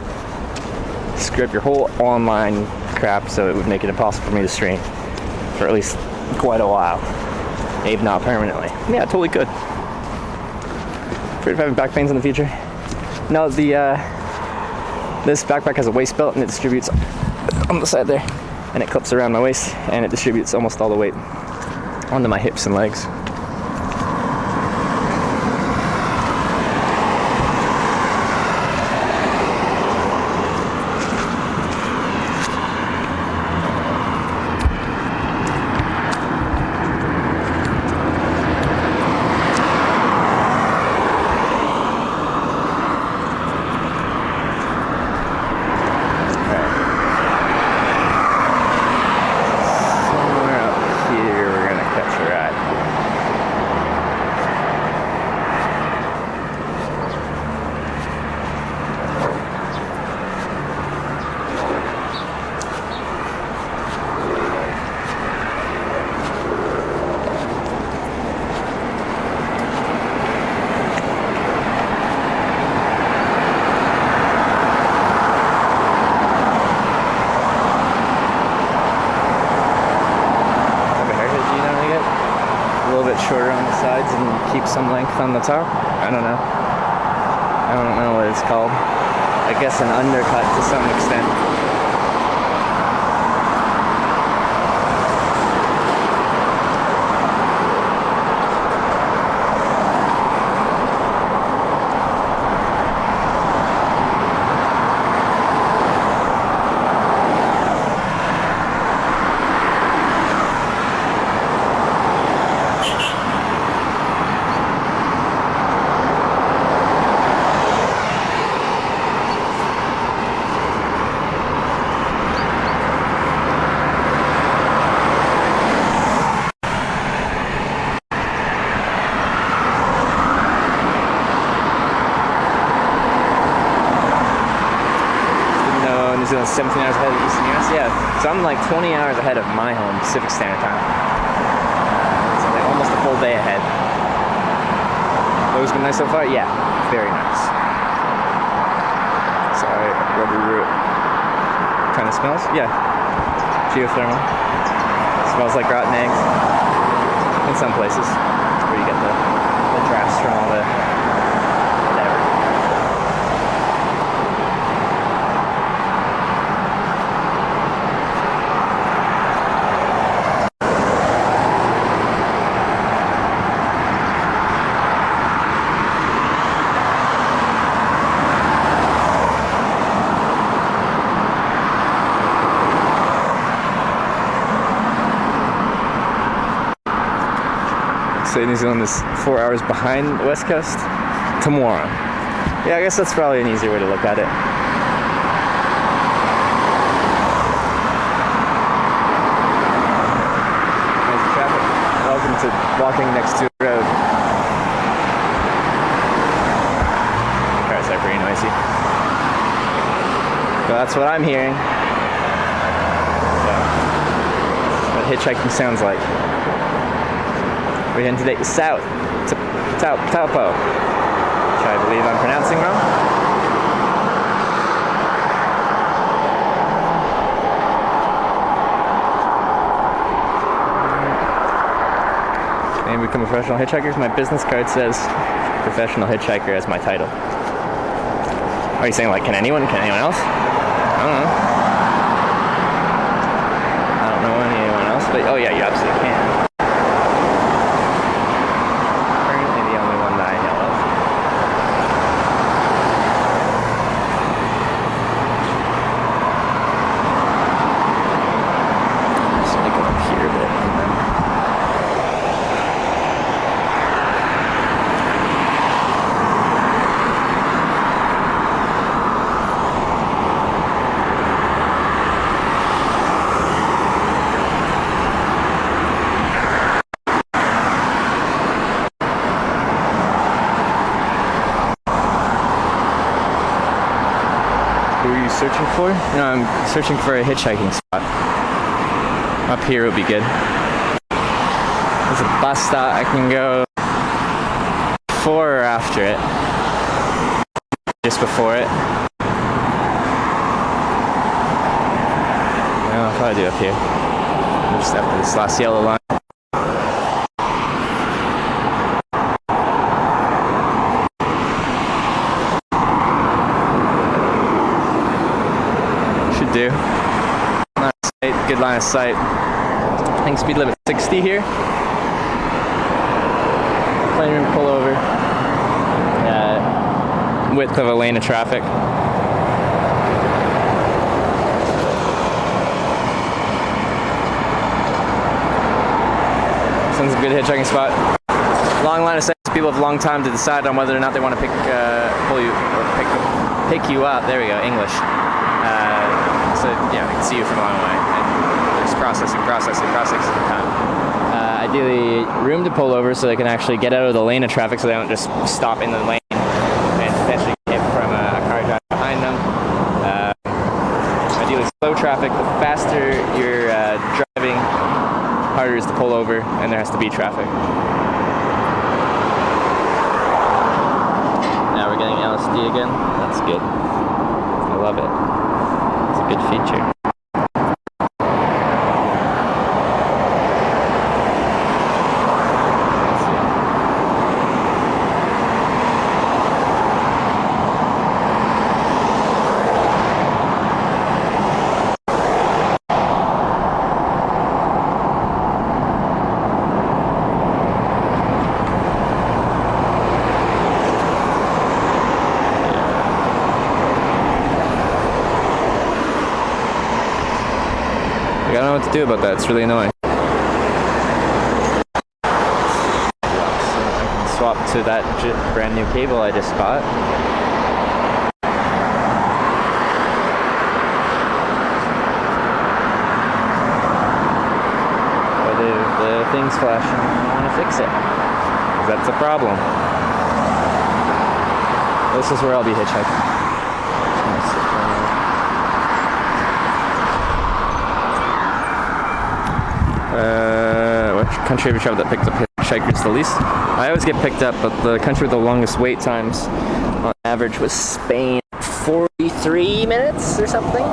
screw up your whole online crap so it would make it impossible for me to stream for at least quite a while, if not permanently? Yeah, totally could. Afraid of having back pains in the future? No, this backpack has a waist belt and it distributes on the side there, and it clips around my waist and it distributes almost all the weight onto my hips and legs. Some length on the top. I don't know what it's called. I guess an undercut to some extent. 17 hours ahead of the Eastern US. Yeah, so I'm like 20 hours ahead of my home Pacific Standard Time. So like almost a full day ahead. Weather's been nice so far? Yeah, very nice. Sorry, rubber root. Kind of smells? Yeah. Geothermal. Smells like rotten eggs. In some places. Where you get the drafts from all the whatever. Say New Zealand is 4 hours behind the West Coast tomorrow. Yeah, I guess that's probably an easier way to look at it. Nice traffic. Welcome to walking next to a road. Cars are pretty noisy. So that's what I'm hearing. So, that's what hitchhiking sounds like. We're heading today south to Taupo, which I believe I'm pronouncing wrong. And become a professional hitchhiker. My business card says professional hitchhiker as my title. Are you saying like, can anyone else? I don't know. I don't know anyone else, but oh yeah, you absolutely can. Searching for? No, I'm searching for a hitchhiking spot. Up here would be good. There's a bus stop. I can go before or after it. Just before it. No, I'll probably do up here. Just after this last yellow line. Do. Good line of sight. I think speed limit 60 here. Plenty of room to pull over. Width of a lane of traffic. Sounds a good hitchhiking spot. Long line of sight. People have a long time to decide on whether or not they want to pick you up. There we go. English. So yeah, we can see you from a long way, and just processing time. Ideally, room to pull over so they can actually get out of the lane of traffic, so they don't just stop in the lane and potentially get hit from a car driving behind them. Ideally, slow traffic. The faster you're driving, harder it is to pull over, and there has to be traffic. Now we're getting LSD again. That's good. I love it. Good feature. I don't know what to do about that. It's really annoying. So I can swap to that brand new cable I just bought. But if the thing's flashing, I want to fix it. 'Cause that's a problem. This is where I'll be hitchhiking. Which country have you traveled that picked up hitchhikers the least? I always get picked up, but the country with the longest wait times on average was Spain. 43 minutes or something?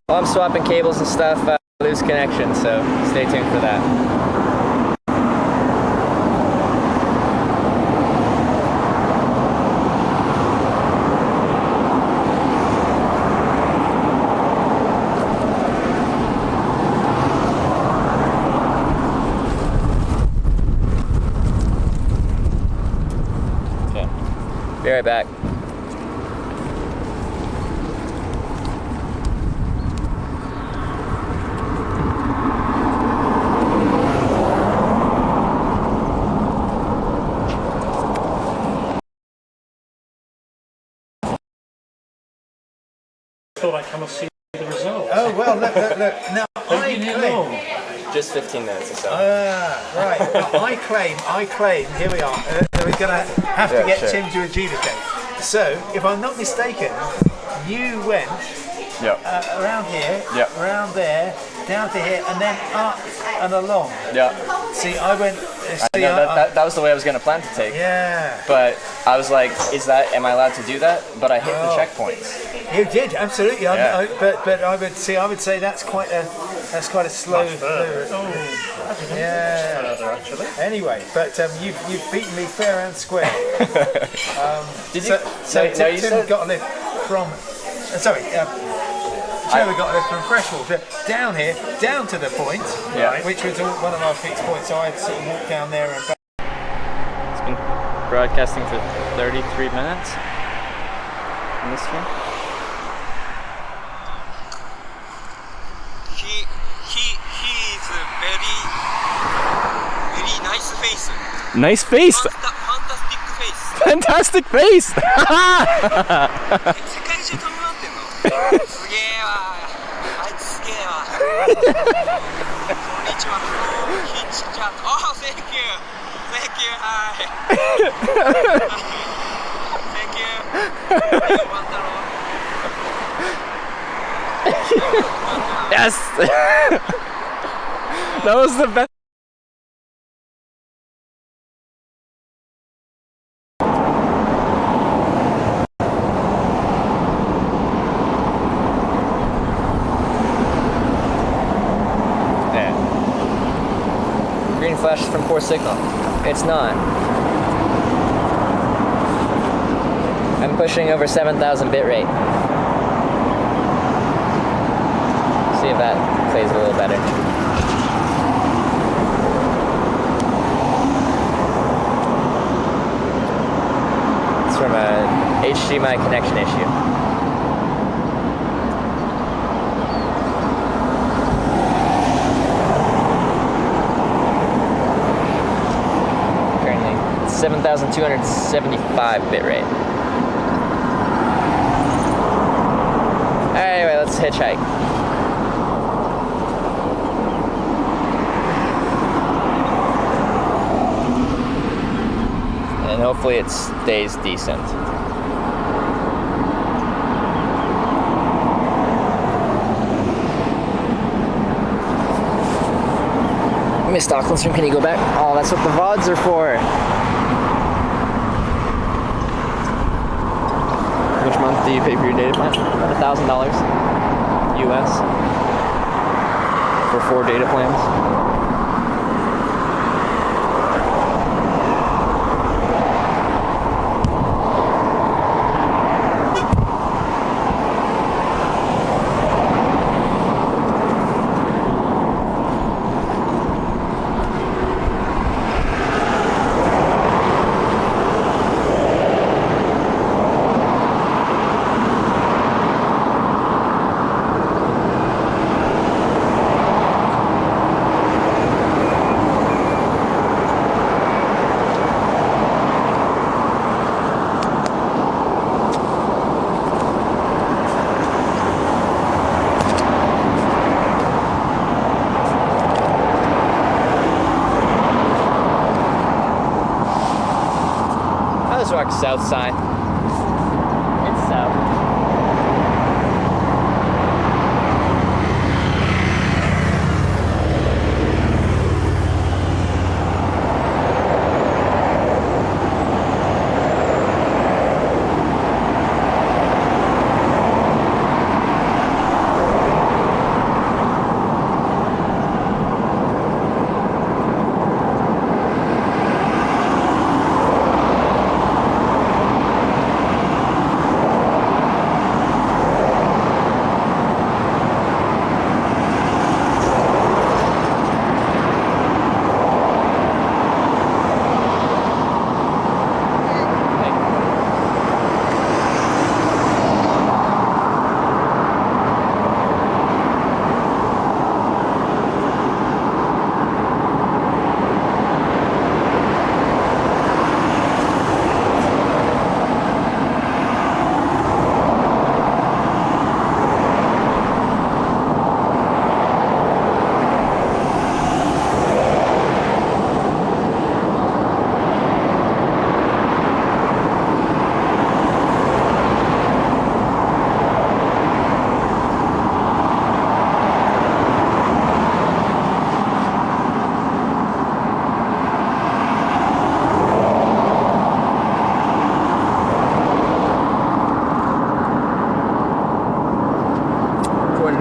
While I'm swapping cables and stuff, lose connection, so stay tuned for that. Okay, be right back. Thought I'd come and see the results. Oh, well, look. Now, I claim... Just 15 minutes or so. Right. Well, I claim, here we are. We're going to have to get Tim to adjudicate. So, if I'm not mistaken, you went around here, around there, down to here, and then up and along. Yeah. See, I went... that was the way I was going to plan to take. Yeah. But I was like, am I allowed to do that? But I hit the checkpoints. You did, absolutely. Yeah. But I would say that's quite a slow. Actually. Anyway, but you've beaten me fair and square. Did you? Tim got a lift from. Trevor got a lift from Freshwater down here, down to the point, which was one of our fixed points. So I had to sort of walk down there and back. It's been broadcasting for 33 minutes on this stream. He is very nice face. Nice face. Fantastic face. Fantastic face. 世界中飛び回ってんのすげえわあいつすげえわこんにちはヒッチちゃんThank you hi Thank you 終わったろ Yes. That was the best. Green flashes from poor signal. It's not. I'm pushing over 7,000 bit rate. See if that plays a little better. It's from a HDMI connection issue. Currently 7,275 bit rate. Anyway, let's hitchhike. And hopefully it stays decent. Miss Aucklandstrom, can you go back? Oh, that's what the VODs are for. Which month do you pay for your data plan? About $1,000 US for 4 data plans. Cross Rock south side. It's south.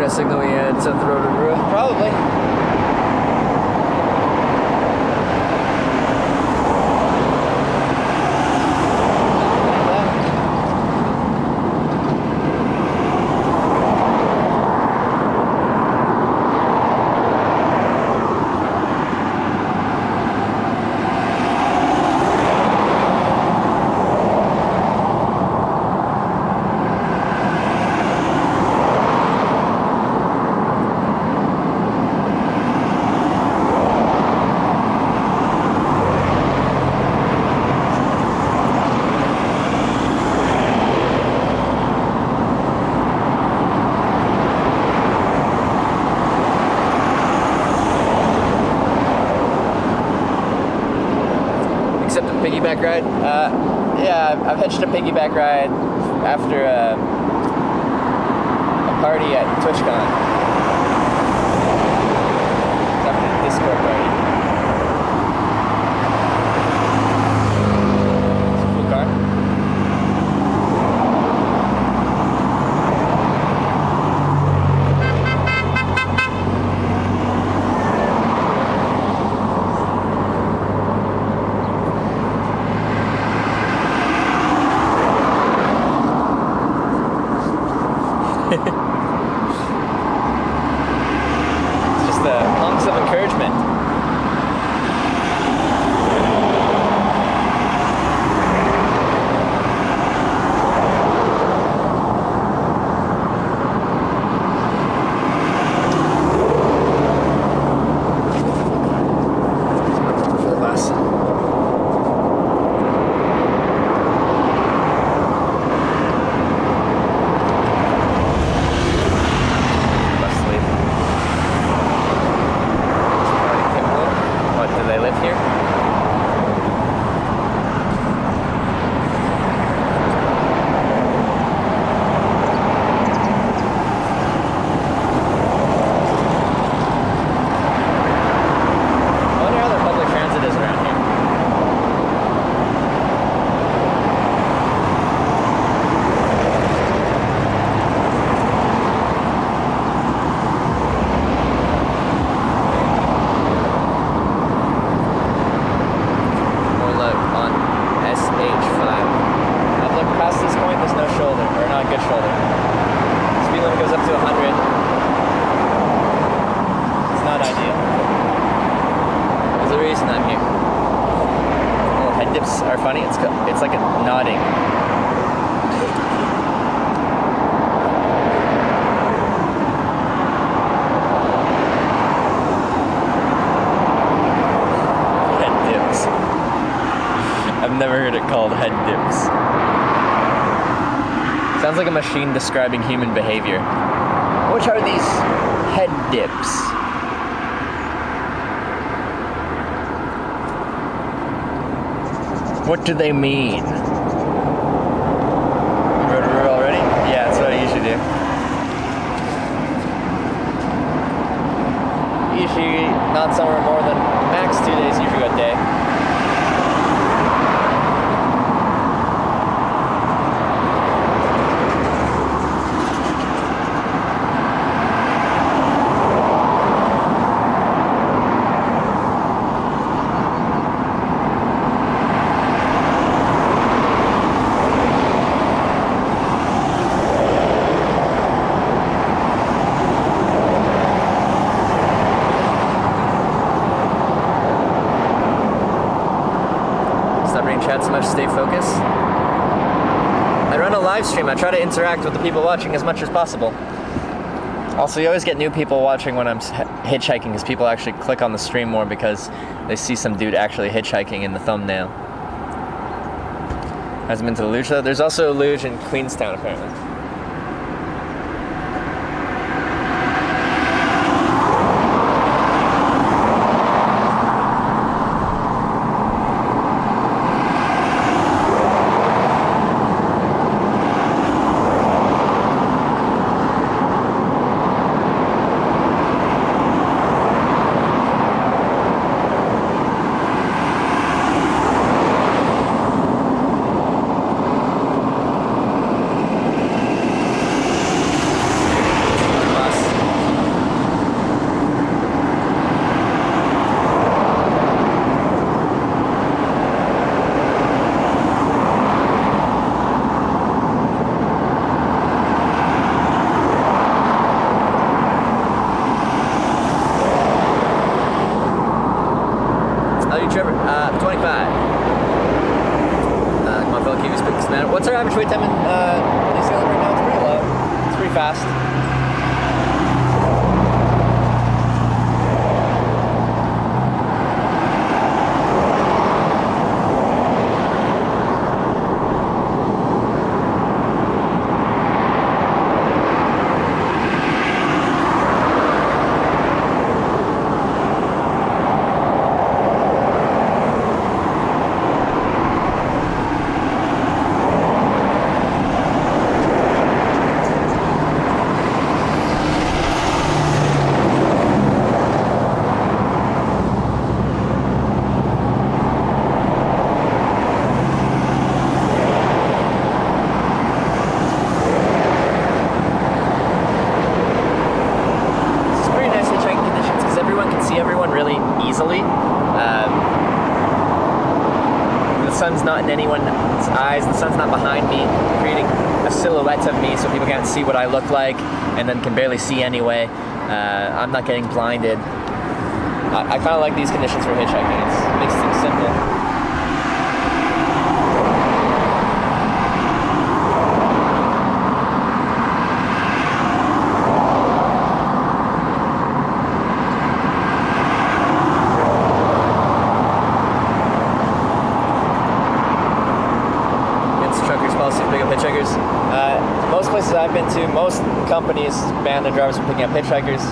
Signal we had South Road to Rua? Probably. Piggyback ride? Yeah, I've hitched a piggyback ride after a party at TwitchCon. After the Discord party. It's a cool car. Just honks of encouragement. Are funny. It's like a nodding. Head dips. I've never heard it called head dips. Sounds like a machine describing human behavior. What are these head dips? What do they mean? usually not somewhere more than max 2 days, usually a day. Chat so much, stay focused. I run a live stream. I try to interact with the people watching as much as possible. Also, you always get new people watching when I'm hitchhiking because people actually click on the stream more because they see some dude actually hitchhiking in the thumbnail. Hasn't been to the luge though. There's also a luge in Queenstown apparently. What's our average wait time in New Zealand right now? It's pretty low. It's pretty fast. Not in anyone's eyes, the sun's not behind me, creating a silhouette of me so people can't see what I look like and then can barely see anyway. I'm not getting blinded. I kind of like these conditions for hitchhiking. It makes things simple. Most places I've been to, most companies ban their drivers from picking up hitchhikers.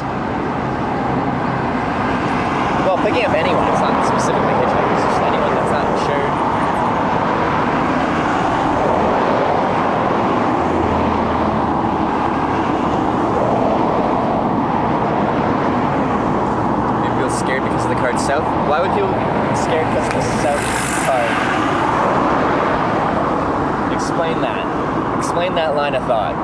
Well, picking up anyone, it's not specifically hitchhikers, just anyone that's not insured. Maybe people scared because of the card south. Why would people be scared because of the south card? Explain that. Explain that line of thought.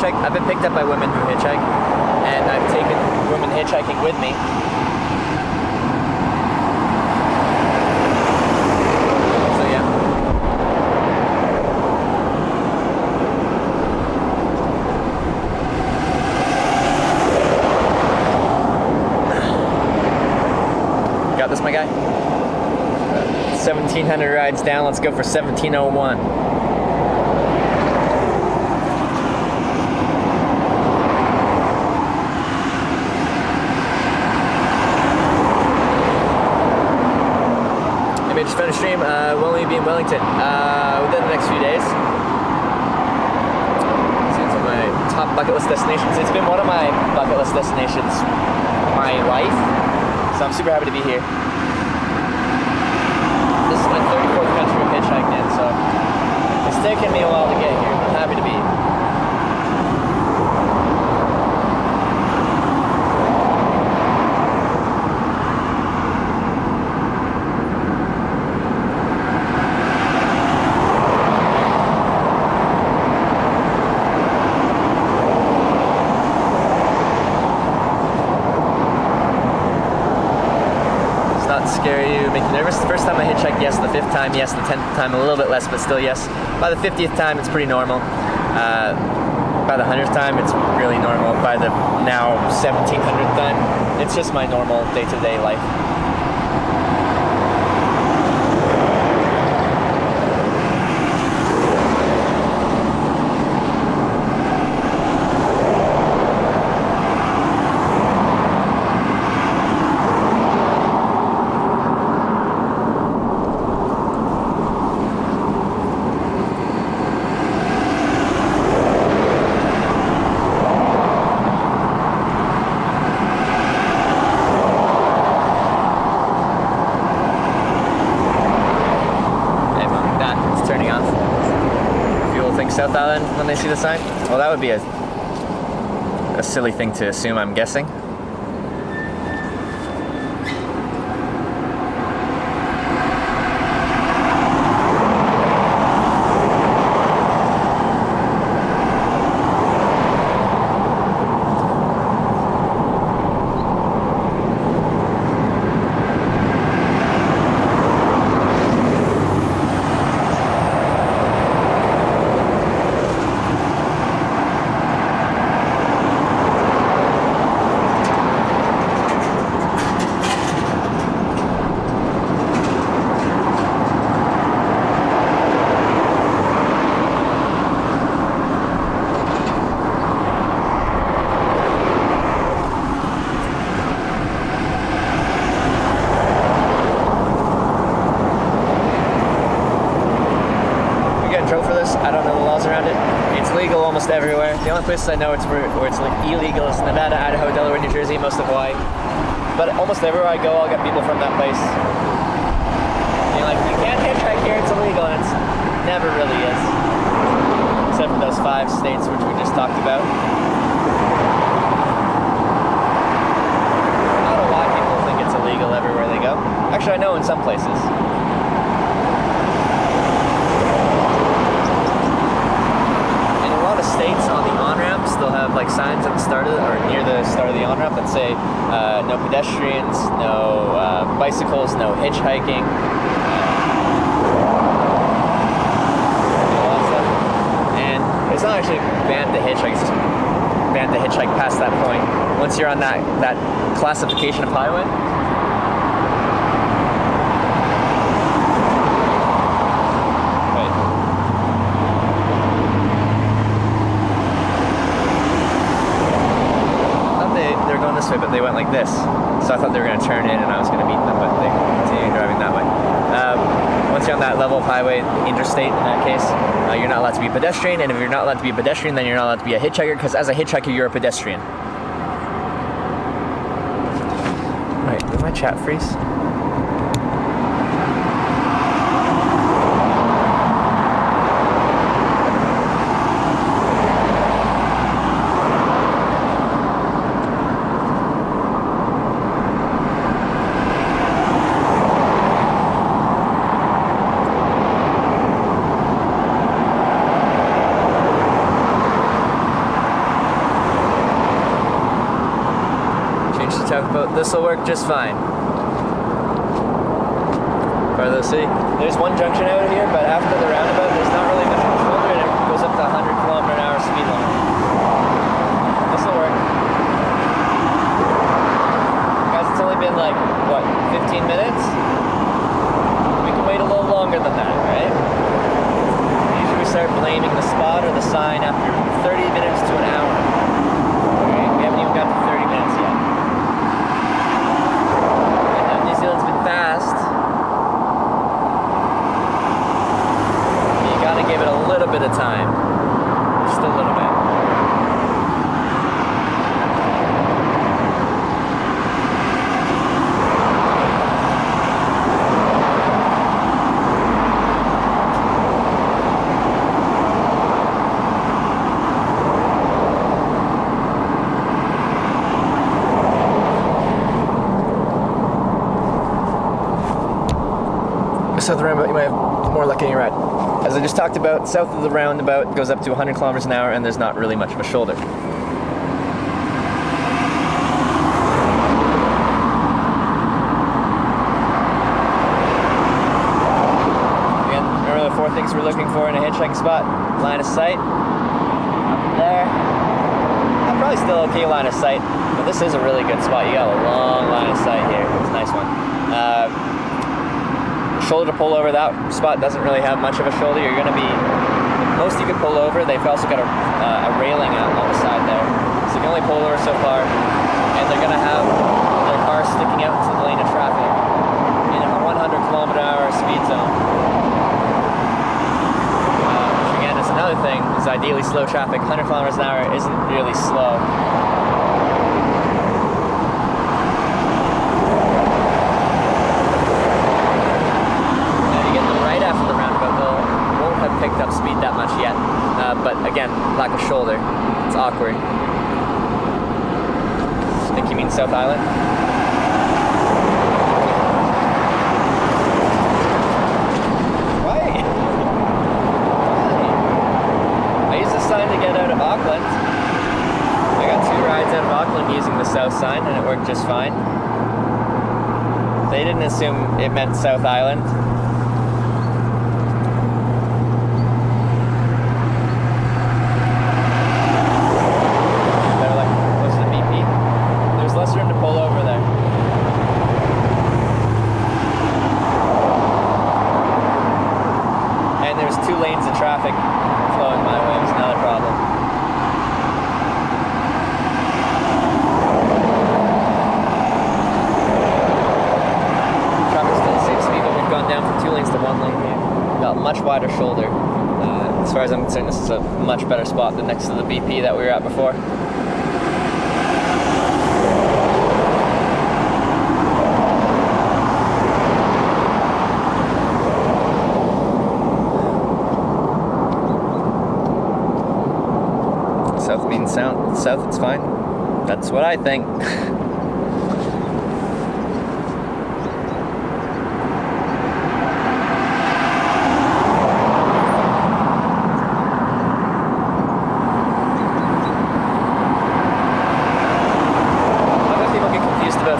hitchhike. I've been picked up by women who hitchhike, and I've taken women hitchhiking with me. So yeah. Got this, my guy? 1,700 rides down. Let's go for 1,701. Maybe just finished stream. Will only be in Wellington within the next few days. It's one of my top bucket list destinations. It's been one of my bucket list destinations my life, so I'm super happy to be here. This is my 34th country of hitchhiking in, so it's taken me a while to get here. I'm happy to be here. Scare you, make you nervous. The first time I hitchhiked, yes. The 5th time, yes. The 10th time, a little bit less, but still yes. By the 50th time, it's pretty normal. By the 100th time, it's really normal. By the now 1700th time, it's just my normal day-to-day life. South Island when they see the sign? Well, that would be a silly thing to assume, I'm guessing. Everywhere. The only places I know where it's like illegal is Nevada, Idaho, Delaware, New Jersey, most of Hawaii. But almost everywhere I go, I'll get people from that place. You're like, you can't hitchhike here, it's illegal, and it's never really is. Except for those 5 states which we just talked about. Not a lot of people think it's illegal everywhere they go. Actually, I know in some places. States on the on-ramps, they'll have like signs at the start of or near the start of the on-ramp that say no pedestrians, no bicycles, no hitchhiking. And it's not actually banned to hitchhike, it's just banned to hitchhike past that point. Once you're on that classification of highway, but they went like this, so I thought they were going to turn in and I was going to meet them, but they continued driving that way. Once you're on that level of highway, interstate in that case, you're not allowed to be a pedestrian, and if you're not allowed to be a pedestrian, then you're not allowed to be a hitchhiker, because as a hitchhiker, you're a pedestrian. Alright, did my chat freeze? talk about. This will work just fine. Farther, see? There's one junction out here, but after the roundabout, there's not really much of a shoulder, and it goes up to 100km/h speed limit. This will work. Guys, it's only been like, what, 15 minutes? We can wait a little longer than that, right? Usually we start blaming the spot or the sign after 30 minutes to an hour. Right? We haven't even got to 30 minutes yet. And New Zealand's been fast. You gotta give it a little bit of time. Just a little bit. South of the roundabout, you might have more luck in your ride. As I just talked about, south of the roundabout goes up to 100km/h and there's not really much of a shoulder. Again, remember the 4 things we're looking for in a hitchhiking spot? Line of sight. Up there. Probably still okay line of sight, but this is a really good spot. You got a long line of sight here. It's a nice one. Shoulder to pull over, that spot doesn't really have much of a shoulder. You're going to be, the most you can pull over, they've also got a railing out on the side there. So you can only pull over so far, and they're going to have their car sticking out into the lane of traffic in a 100km/h speed zone. Which again is another thing, is ideally slow traffic. 100km/h isn't really slow. Picked up speed that much yet, but again, lack of shoulder. It's awkward. I think you mean South Island? Why? I used the sign to get out of Auckland. I got 2 rides out of Auckland using the south sign, and it worked just fine. They didn't assume it meant South Island. Traffic flowing my way is another problem. Traffic's still the same speed, but we've gone down from 2 lanes to 1 lane here. We've got a much wider shoulder. As far as I'm concerned, this is a much better spot than next to the BP that we were at before. South means south, it's fine. That's what I think.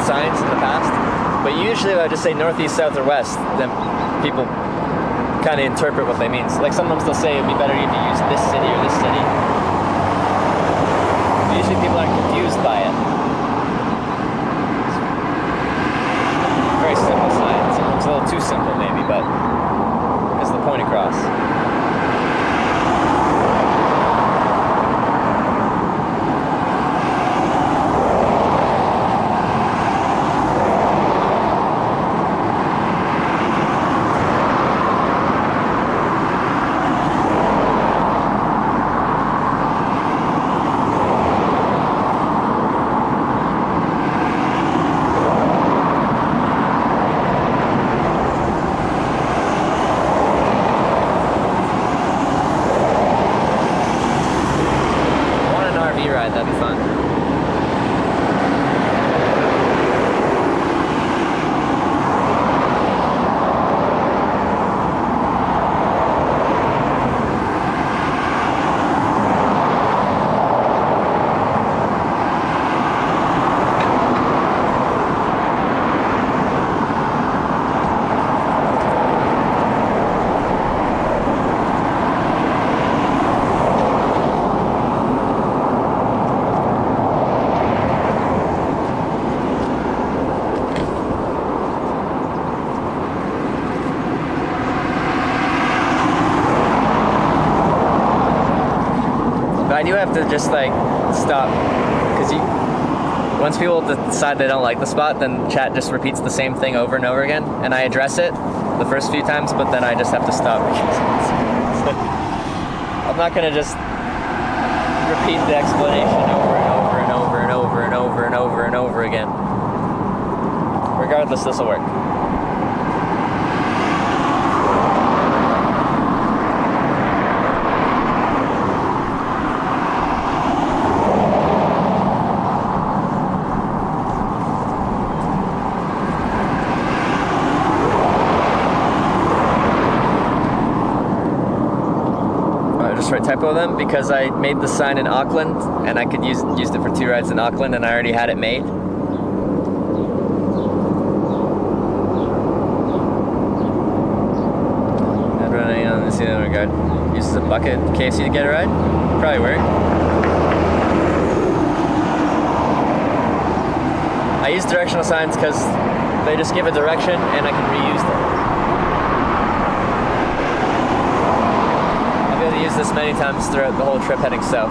Signs in the past, but usually I just say northeast, south, or west, then people kind of interpret what they mean. So, like sometimes they'll say it'd be better if you use this city or this city. But usually people aren't confused by it. Very simple sign. Sometimes a little too simple maybe, but it's the point across. That'd be fun. to just like stop, because once people decide they don't like the spot, then chat just repeats the same thing over and over again, and I address it the first few times, but then I just have to stop. I'm not gonna just repeat the explanation over and over and over and over and over and over and over again. Regardless, this will work. Typo them because I made the sign in Auckland and I could used it for 2 rides in Auckland and I already had it made. And running on this other regard. Uses a bucket KFC to get a ride? Probably work. I use directional signs because they just give a direction and I can reuse them. Use this many times throughout the whole trip heading south.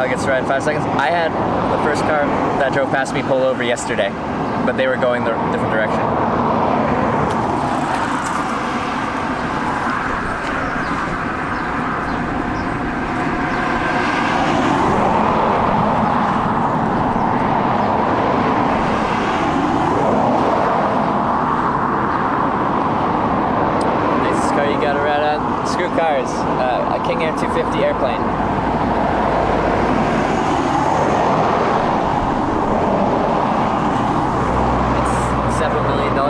Gets to ride in 5 seconds. I had the first car that drove past me pull over yesterday, but they were going the different direction. Nicest car you got to ride on? Screw cars. A King Air 250 airplane.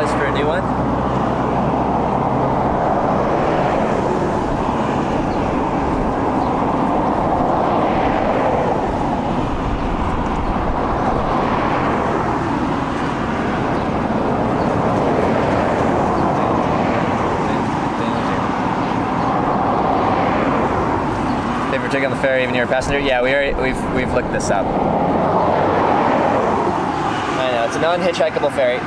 For a new one. They were taking on the ferry even you're a passenger? Yeah, we've looked this up. I know, it's a non-hitchhikeable ferry.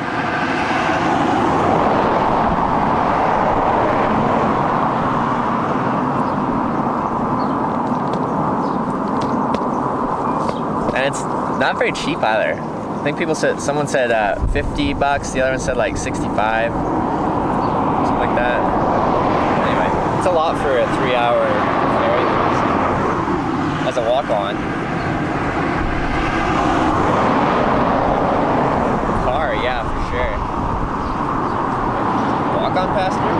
And it's not very cheap either. I think someone said $50, the other one said like 65, something like that. Anyway, it's a lot for a 3-hour ferry as a walk-on. Car, yeah, for sure. passenger?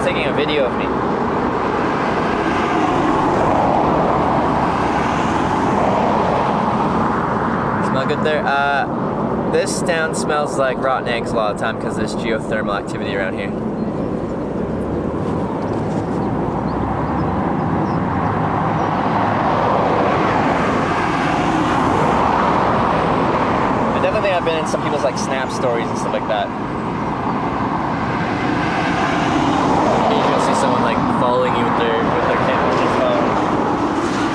Taking a video of me. Smell good there? This town smells like rotten eggs a lot of the time because there's geothermal activity around here. I definitely think I've been in some people's like Snap stories and stuff like that. Someone like following you with their phone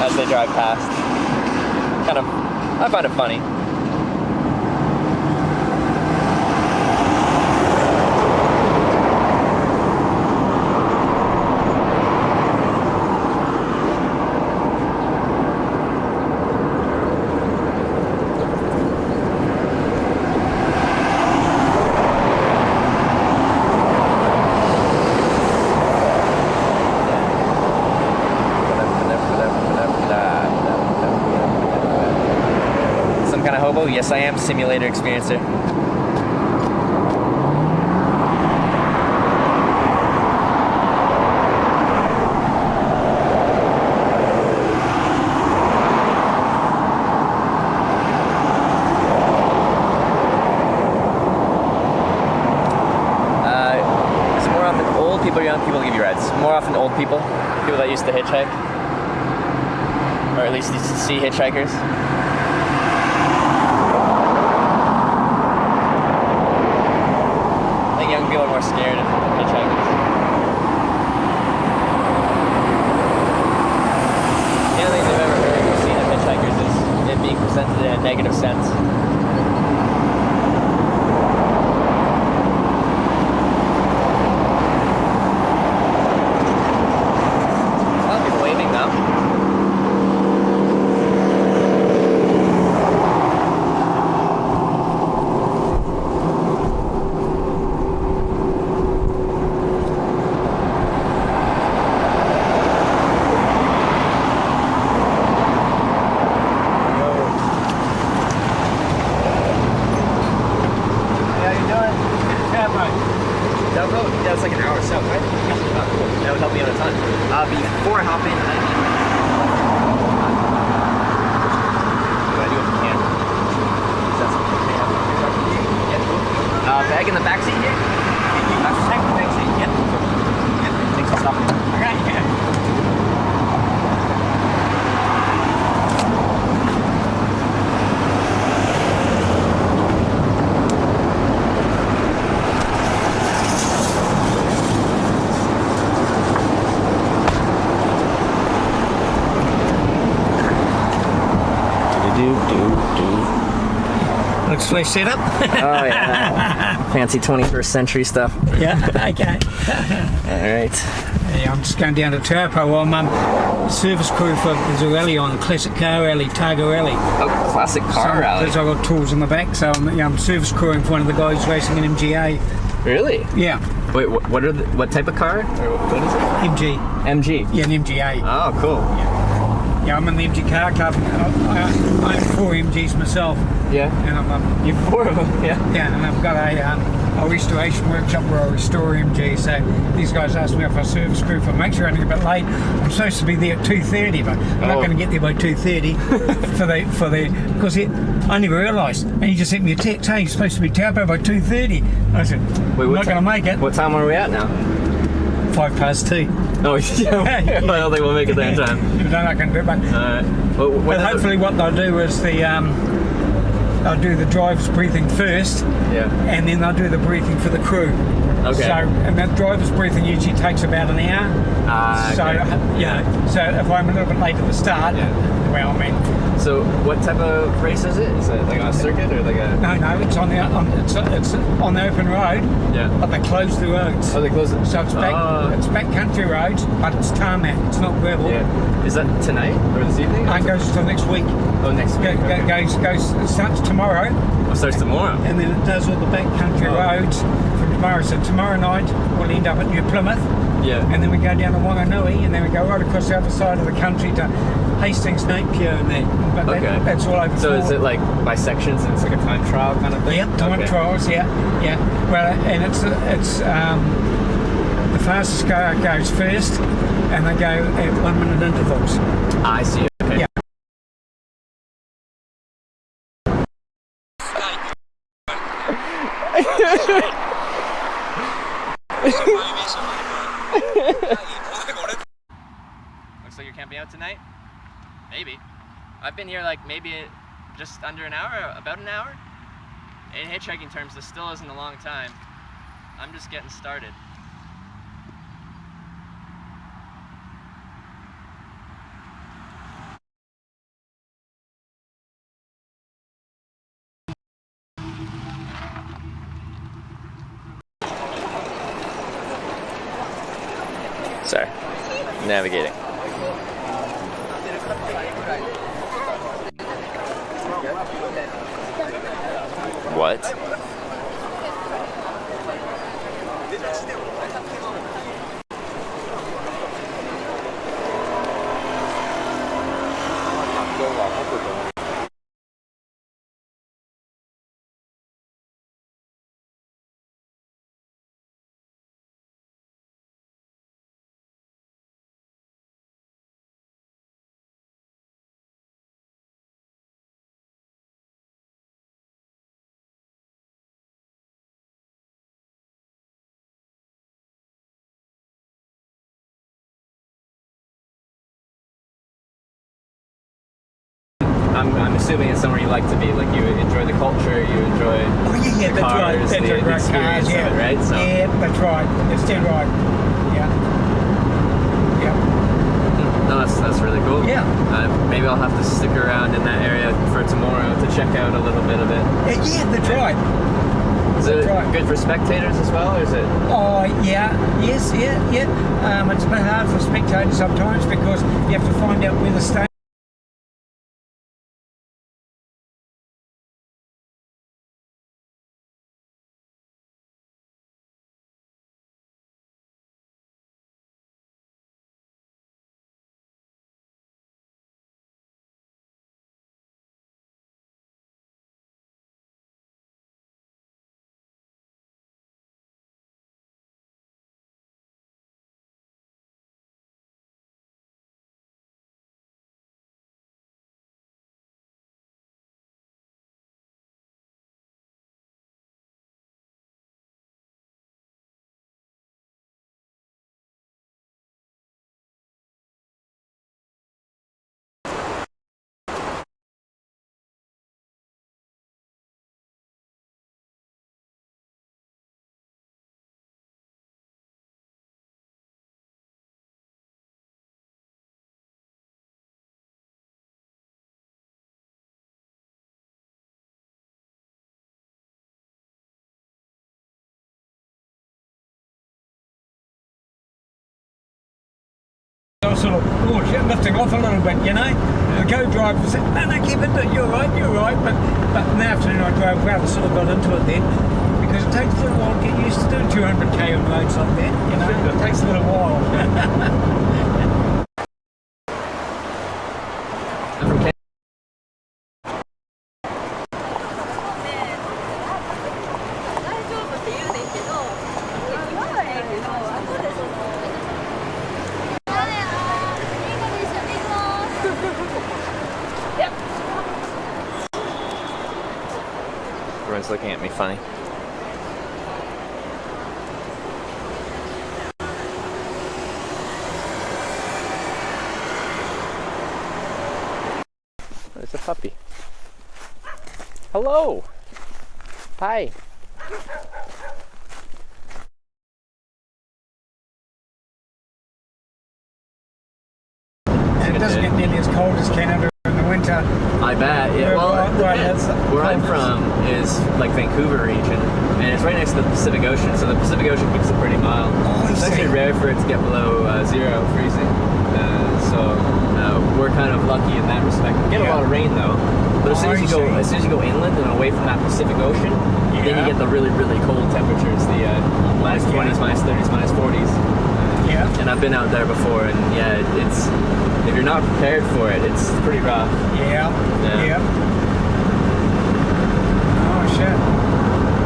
as they drive past. I find it funny. Hobo? Yes, I am. Simulator experiencer. Is it more often old people or young people give you rides? More often old people. People that used to hitchhike. Or at least used to see hitchhikers. Young people are more scared of hitchhikers. The only thing they've ever heard or seen of hitchhikers is it being presented in a negative sense. A lot of people waving though. Yeah, it's like an hour south, right? That would help me out a ton. Before I hop in, I do what you can. Bag in the back seat here? Back seat, yep. Thanks for stopping. Alright, yeah. Looks like set up. Oh yeah, fancy 21st century stuff. Yeah, okay. Alright. Yeah, I'm just going down to Taupo while I'm service crew for there's a rally on, Classic Car Rally, Targa Rally. Oh, Classic Car Rally. Because I've got tools in the back, so I'm service crewing for one of the guys racing an MGA. Really? Yeah. Wait, what type of car? Or what is it? MG. Yeah, an MGA. Oh, cool. Yeah, I'm in the MG car club. I own 4 MGs myself. Yeah. And I'm You have 4 of them. Yeah. yeah, and I've got a restoration workshop where I restore MG. So these guys asked me if I service crew for makes running a bit late. I'm supposed to be there at 2:30, but I'm not going to get there by 2:30 for the because I never realised. And he just sent me a text, hey, you're supposed to be Taupo by 2:30. I said, I'm not going to make it. What time are we at now? 2:05. Oh, yeah. I don't think we'll make it there in time. I don't know I can do it, but, but hopefully what they'll do is they'll do the driver's briefing first, Yeah. and then they'll do the briefing for the crew. Okay. So, and that driver's briefing usually takes about an hour. So, okay. so if I'm a little bit late at the start, well, I mean. So what type of race is it? Is it like on a circuit or like a? No, it's on it's on the open road. Yeah. But they close the roads. Oh, they close it. So it's back country roads, but it's tarmac. It's not gravel. Yeah. Is that tonight or this evening? It goes until next week. Oh, next week. It starts tomorrow. Oh, it starts tomorrow. And then it does all the back country roads from tomorrow. So tomorrow night we'll end up at New Plymouth. Yeah. And then we go down to Wanganui, and then we go right across the other side of the country to Hastings, Napier, and there. But that's all over. So is it like by sections and it's like a time trial kind of thing? Yep, time trials, yeah. Well, and it's the fastest car goes first, and they go at 1 minute intervals. I see. Okay. Yeah. Looks like you're camping out tonight? Maybe. I've been here like maybe just under an hour, about an hour. In hitchhiking terms, this still isn't a long time. I'm just getting started. Sorry, navigating. What? I'm assuming it's somewhere you like to be. Like you enjoy the culture, you enjoy the cars, That's the experience of it, right? So. Yeah, that's right. It's dead right. Yeah. No, that's really cool. Yeah. Maybe I'll have to stick around in that area for tomorrow to check out a little bit of it. Yeah, that's right. Is it good for spectators as well, or is it? Oh, yeah. Yes, yeah. It's a bit hard for spectators sometimes because you have to find out where the stage. I was sort of lifting off a little bit, you know. The co-driver said, no, keep it, you're right. But in the afternoon I drove well and sort of got into it then, because it takes a little while to get used to doing 200k on roads like that, you know. It takes a little while. was looking at me funny. There's a puppy. Hello! Hi! And it doesn't get nearly as cold as Canada in the winter. I bet. Yeah. Well, it depends. Where I'm from is like Vancouver region, and it's right next to the Pacific Ocean, so the Pacific Ocean keeps it pretty mild. It's actually rare for it to get below 0 freezing. We're kind of lucky in that respect. We get a lot of rain though, but as soon as you go inland and away from that Pacific Ocean, then you get the really, really cold temperatures, the minus 20s, minus 30s, minus 40s. Yeah. And I've been out there before, and yeah, it's if you're not prepared for it, it's pretty rough. Yeah. Oh shit.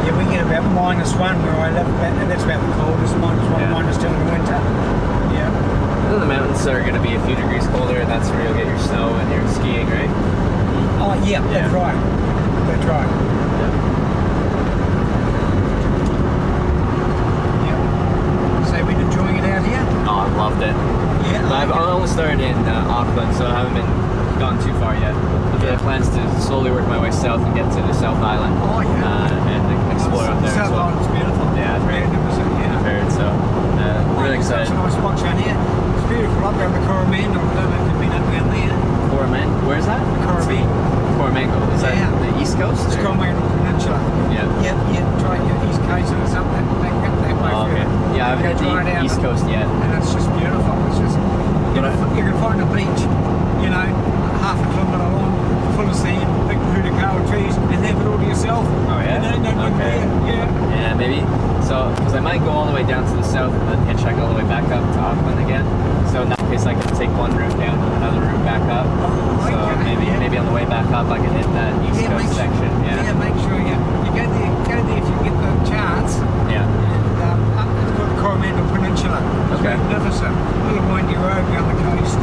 Yeah, we get about -1 where I live, and that's about the coldest. -1, -2 in the winter. Yeah. The mountains are going to be a few degrees colder, and that's where you'll get your snow and your skiing, right? Oh yeah, that's right. That's right. Yeah. So you've been enjoying it out here? Oh, I loved it. Yeah. But I've only started in Auckland, so I haven't gone too far yet. But the plans to slowly work my way south and get to the South Island. Oh yeah. And explore up there as South well. Island's beautiful. Yeah, it's great. I've heard, so really excited. It's a nice spot down here. It's beautiful up around the Coromandel. I don't know if you've been up down there. Coromandel? Where's that? Coromandel. Is that the East Coast? It's Coromandel Peninsula. Yeah. Yep, try your East Coast or something. That way. Oh, okay. Yeah, I've heard the East Coast yet. And it's just beautiful. It's just, you can find a beach, you know, half a kilometre long, full of sand, big hudicara trees, and have it all to yourself. Oh, yeah? And no one there. Yeah, maybe. So, because I might go all the way down to the south and then hitchhike all the way back up to Auckland again. So in that case, I can take one route down and another route back up. So maybe on the way back up, I can hit that East Coast section. Yeah, make sure you go there if you get the chance. Yeah. And it's called the Coromandel Peninsula. It's Okay. magnificent. Little windy road down the coast.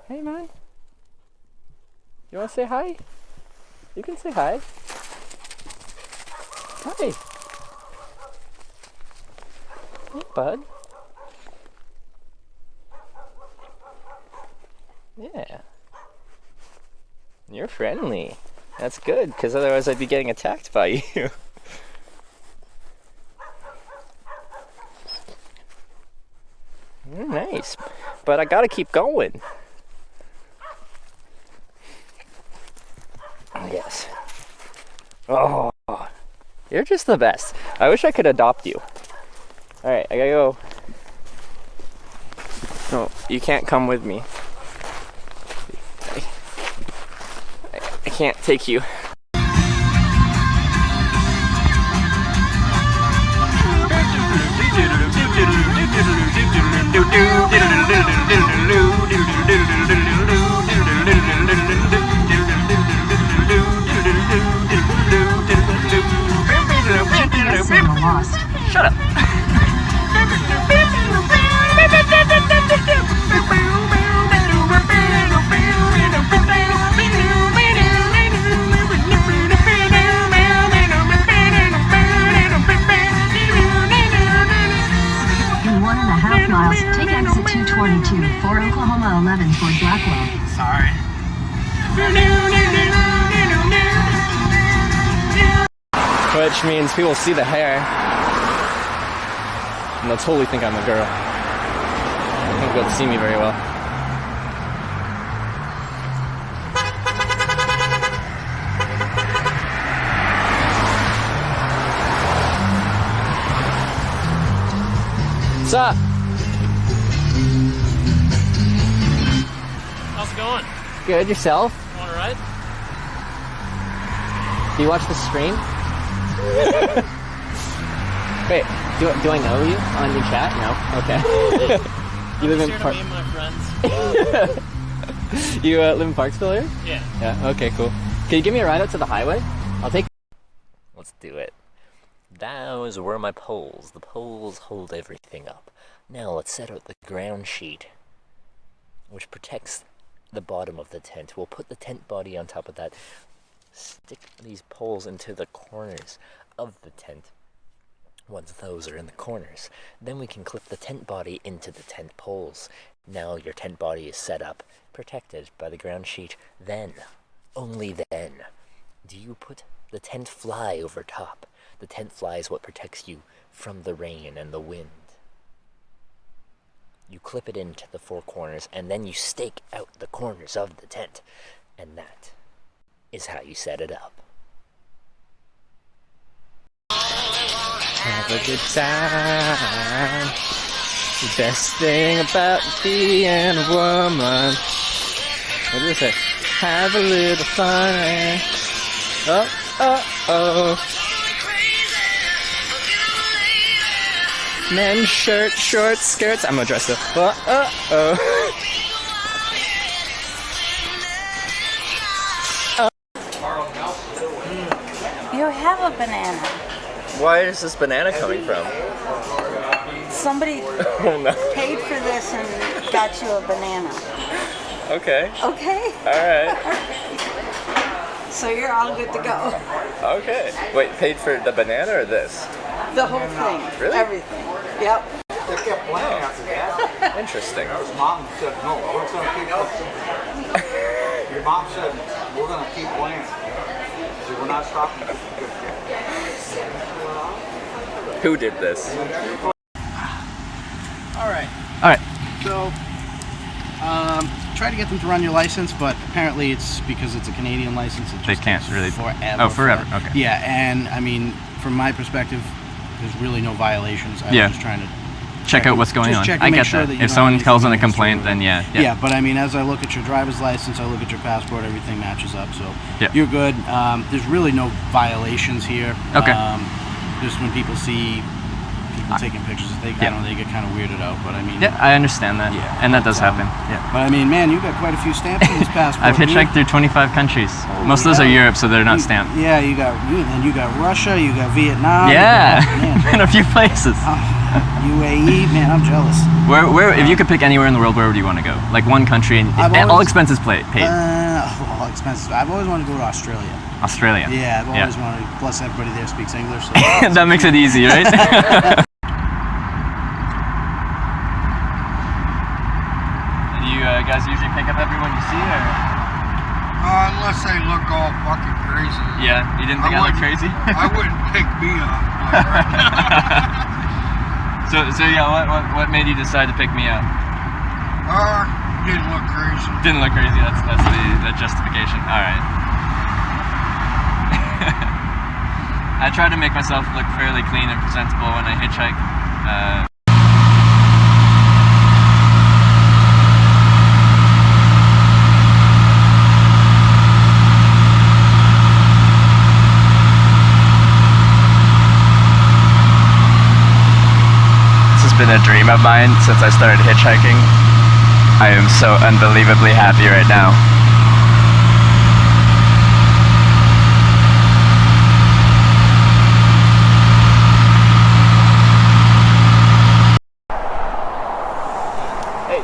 Hey, man. You want to say hi? You can say hi. Hi. Hey, bud. Yeah. You're friendly. That's good, because otherwise I'd be getting attacked by you. You're nice. But I gotta keep going. Yes. Oh, you're just the best. I wish I could adopt you. Alright, I gotta go. No, you can't come with me. I can't take you. Lost. Shut up. In 1.5 miles, take exit 222 for Oklahoma 11 toward Blackwell. Sorry. Which means people see the hair and they'll totally think I'm a girl. I don't think they'll see me very well. What's up? How's it going? Good, yourself? All right. Do you watch the stream? Wait, do I know you on your chat? No? Okay. You live in Me and my friends. You live in Parksville here? Yeah. Yeah, okay, cool. Can you give me a ride out to the highway? I'll take. Let's do it. Those were my poles. The poles hold everything up. Now let's set out the ground sheet, which protects the bottom of the tent. We'll put the tent body on top of that. Stick these poles into the corners of the tent. Once those are in the corners, then we can clip the tent body into the tent poles. Now your tent body is set up, protected by the ground sheet. Then, only then, do you put the tent fly over top. The tent fly is what protects you from the rain and the wind. You clip it into the four corners, and then you stake out the corners of the tent. And that is how you set it up. Have a good time. The best thing about being a woman. What did it say? Have a little fun. Oh, oh, oh. Men's shirts, short skirts. I'm gonna dress up. Oh, oh, oh. You have a banana. Why is this banana coming from? Somebody paid for this and got you a banana. Okay. Okay? Alright. So you're all good to go. Okay. Wait, paid for the banana or this? The whole thing. Really? Everything. Yep. They kept playing after that. Interesting. His mom said, no, we're going to keep playing. Your mom said, we're going to keep playing. So we're not stopping. Who did this? Alright. Alright. So, try to get them to run your license, but apparently it's because it's a Canadian license. It just They can't takes really. forever. Oh, forever. Okay. Yeah, and I mean, from my perspective, there's really no violations. I Yeah. was just trying to Check out what's going just on. check I and make get sure that. that you If don't someone have calls in a anything complaint, against then you. yeah. But I mean, as I look at your driver's license, I look at your passport, everything matches up, so Yeah. you're good. There's really no violations here. Okay. Just when people see people taking pictures, I don't know, they get kind of weirded out. But I mean, Yeah, I understand that. Yeah. And that does happen. Yeah. But I mean, man, you got quite a few stamps in this passport. I've hitchhiked through 25 countries. Most of those are Europe, so they're not stamped. Yeah, you got Russia, you got Vietnam. Yeah, Man, in a few places. UAE, man, I'm jealous. Where, if you could pick anywhere in the world, where would you want to go? Like one country, and all always- expenses paid. All expenses. I've always wanted to go to Australia. Australia. Yeah, I've always wanted. Plus, everybody there speaks English. So That makes it easy, right? Do you guys usually pick up everyone you see, or? Unless they look all fucking crazy. Yeah, you didn't think I looked crazy? I wouldn't pick me up. So yeah, what made you decide to pick me up? Didn't look crazy. Didn't look crazy. That's the justification. All right. I try to make myself look fairly clean and presentable when I hitchhike. This has been a dream of mine since I started hitchhiking. I am so unbelievably happy right now. Hey,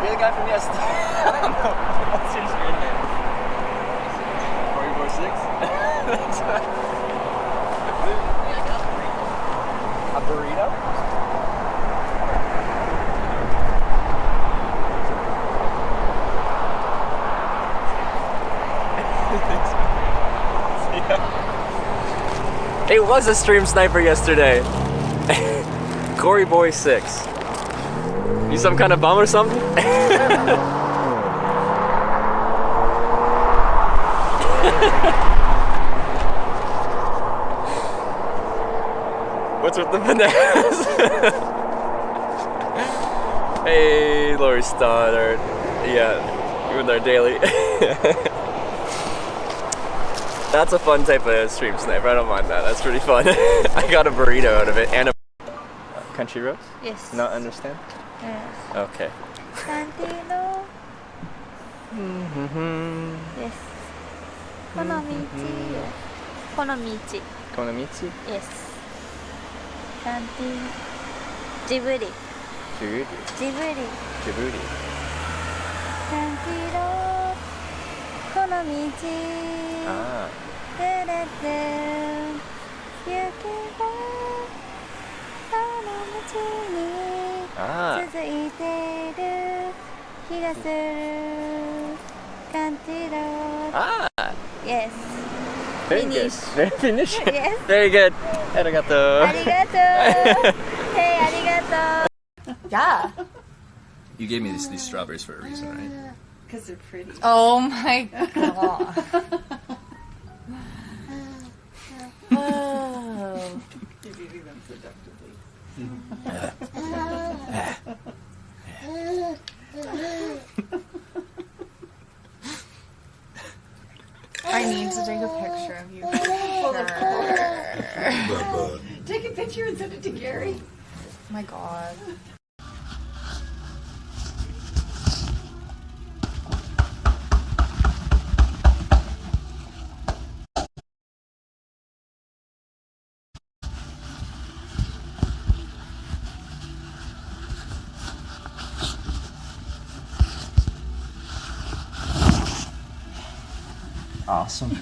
you're the guy from yesterday. No, what's your screen name? 446? A burrito? It was a stream sniper yesterday. Corey Boy 6. You some kind of bum or something? What's with the bananas? Hey, Lori Stoddard. Yeah, doing our daily. That's a fun type of stream sniper. I don't mind that. That's pretty fun. I got a burrito out of it and a country roast. Yes. Not understand? Yes. Okay. Santino. Yes. この道。この道。 Konomichi? Yes. カンティジブリ。 Djibouti. ジブリ。 Djibouti. カンティロこの道。 Ah. テレテ行けばその道に Ah. 続いている気がするカンティロ Ah. Yes. Very Finish. good. Very finish. Yes. Very good. Arigato. ありがとう Hey ありがとう Yeah. You gave me these strawberries for a reason, right? Because they're pretty. Oh my god. Oh. You're eating them seductively. I need to take a picture of you. Take a picture and send it to Gary. Oh my god. Awesome.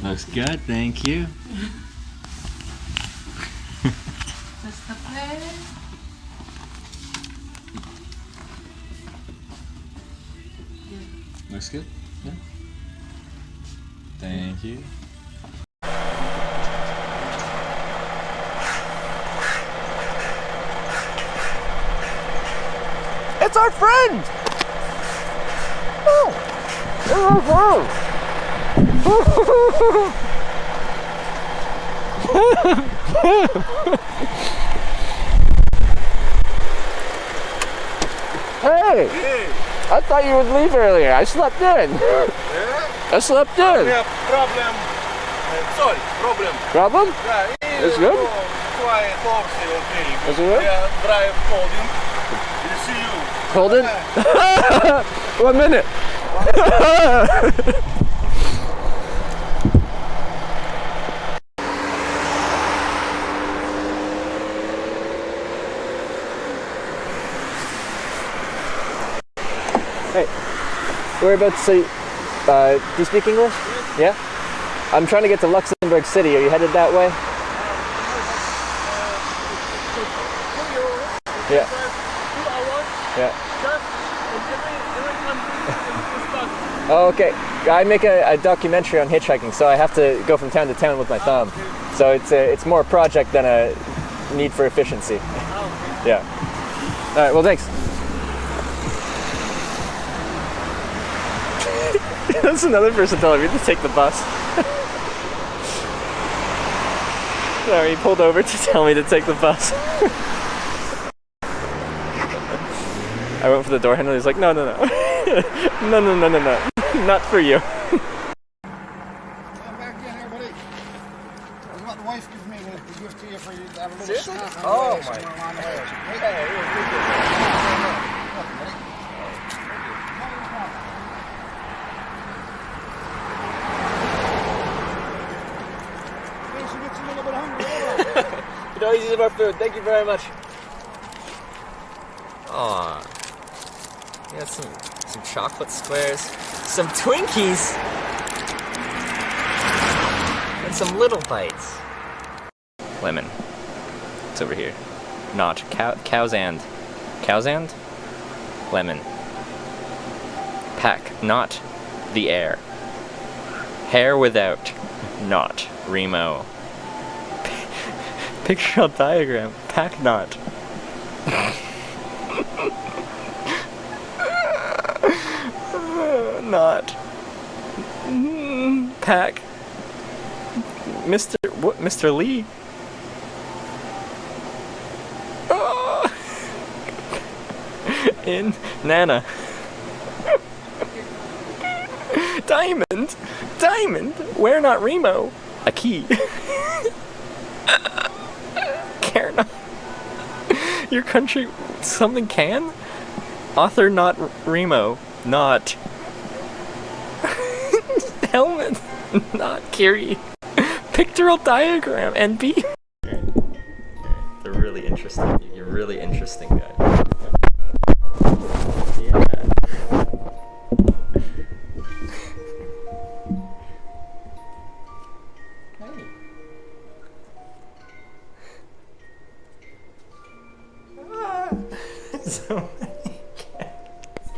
Looks good, thank you. Just the play. Looks good? Yeah. Thank you. It's our friend! Oh! It's our friend! Hey! I thought you would leave earlier. I slept in. I slept in. Yeah, problem. Sorry, problem. Problem? Yeah, It's good? Quiet, okay, okay. Is it good? Yeah, drive holding. You see you. Hold it. 1 minute. Hey, we're about to say, do you speak English? Yeah? I'm trying to get to Luxembourg City. Are you headed that way? Yeah. Yeah. Oh, okay. I make a documentary on hitchhiking, so I have to go from town to town with my thumb. So it's more a project than a need for efficiency. Yeah. All right. Well, thanks. That's another person telling me to take the bus. Sorry, he pulled over to tell me to take the bus. I went for the door handle. He's like, no. No. Not for you. I'm back in here, buddy. That's what the wife gives me to give to you for you to have a little Seriously? snack on Oh the way, my somewhere along the way. She gets a little bit hungry. You know, he's eating our food. Thank you very much. Aw. You got some chocolate squares, some Twinkies, and some little bites. Lemon. It's over here. Not. Cow's and. Cow's and? Lemon. Pack. Not the air. Hair without. Not. Remo. Pictorial diagram. Pack not. Not. Pack. Mr. Lee. Oh. In Nana. Diamond. Where not Remo. A key. Care not. Your country something can? Author not Remo. Not. Not Kiri. Pictorial diagram, NB. They're really interesting. You're really interesting, guy. Yeah. Hey. So many cats.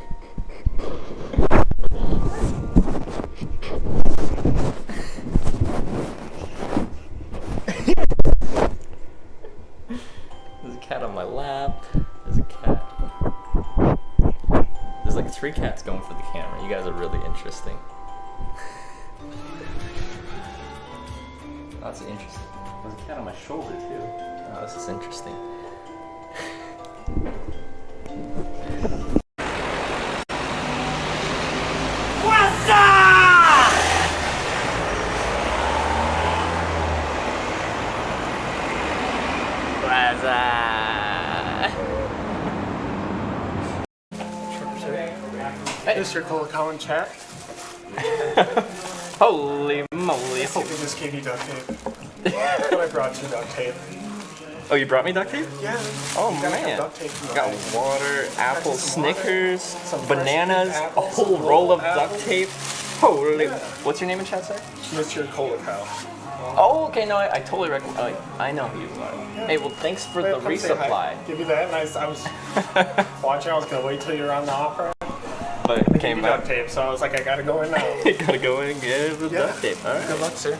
There's a cat on my lap. There's a cat. There's like 3 cats going for the camera. You guys are really interesting. That's interesting. There's a cat on my shoulder too. Oh, this is interesting. What's up? What's up? Hey. Mr. Colin chat. Holy moly. I just gave you duct tape. But I brought you duct tape. Oh, you brought me duct tape? Yeah. Oh You gotta have man. duct tape in the Got house. water, apples, Snickers, Some bananas, fresh a apples, whole some roll of rolled duct apples. tape. Holy. Yeah. What's your name in chat, sir? Mr. Colacao. Oh, okay, no, I totally recognize. Oh, I know who you are. Yeah. Hey, well, thanks for Wait, the come say hi. resupply. Give you that. And I was watching. I was gonna wait till you're on the offer. But it came Duct back. tape. So I was like, I gotta go in now. You gotta go in and get the Yeah. duct tape. All right. Good luck, sir.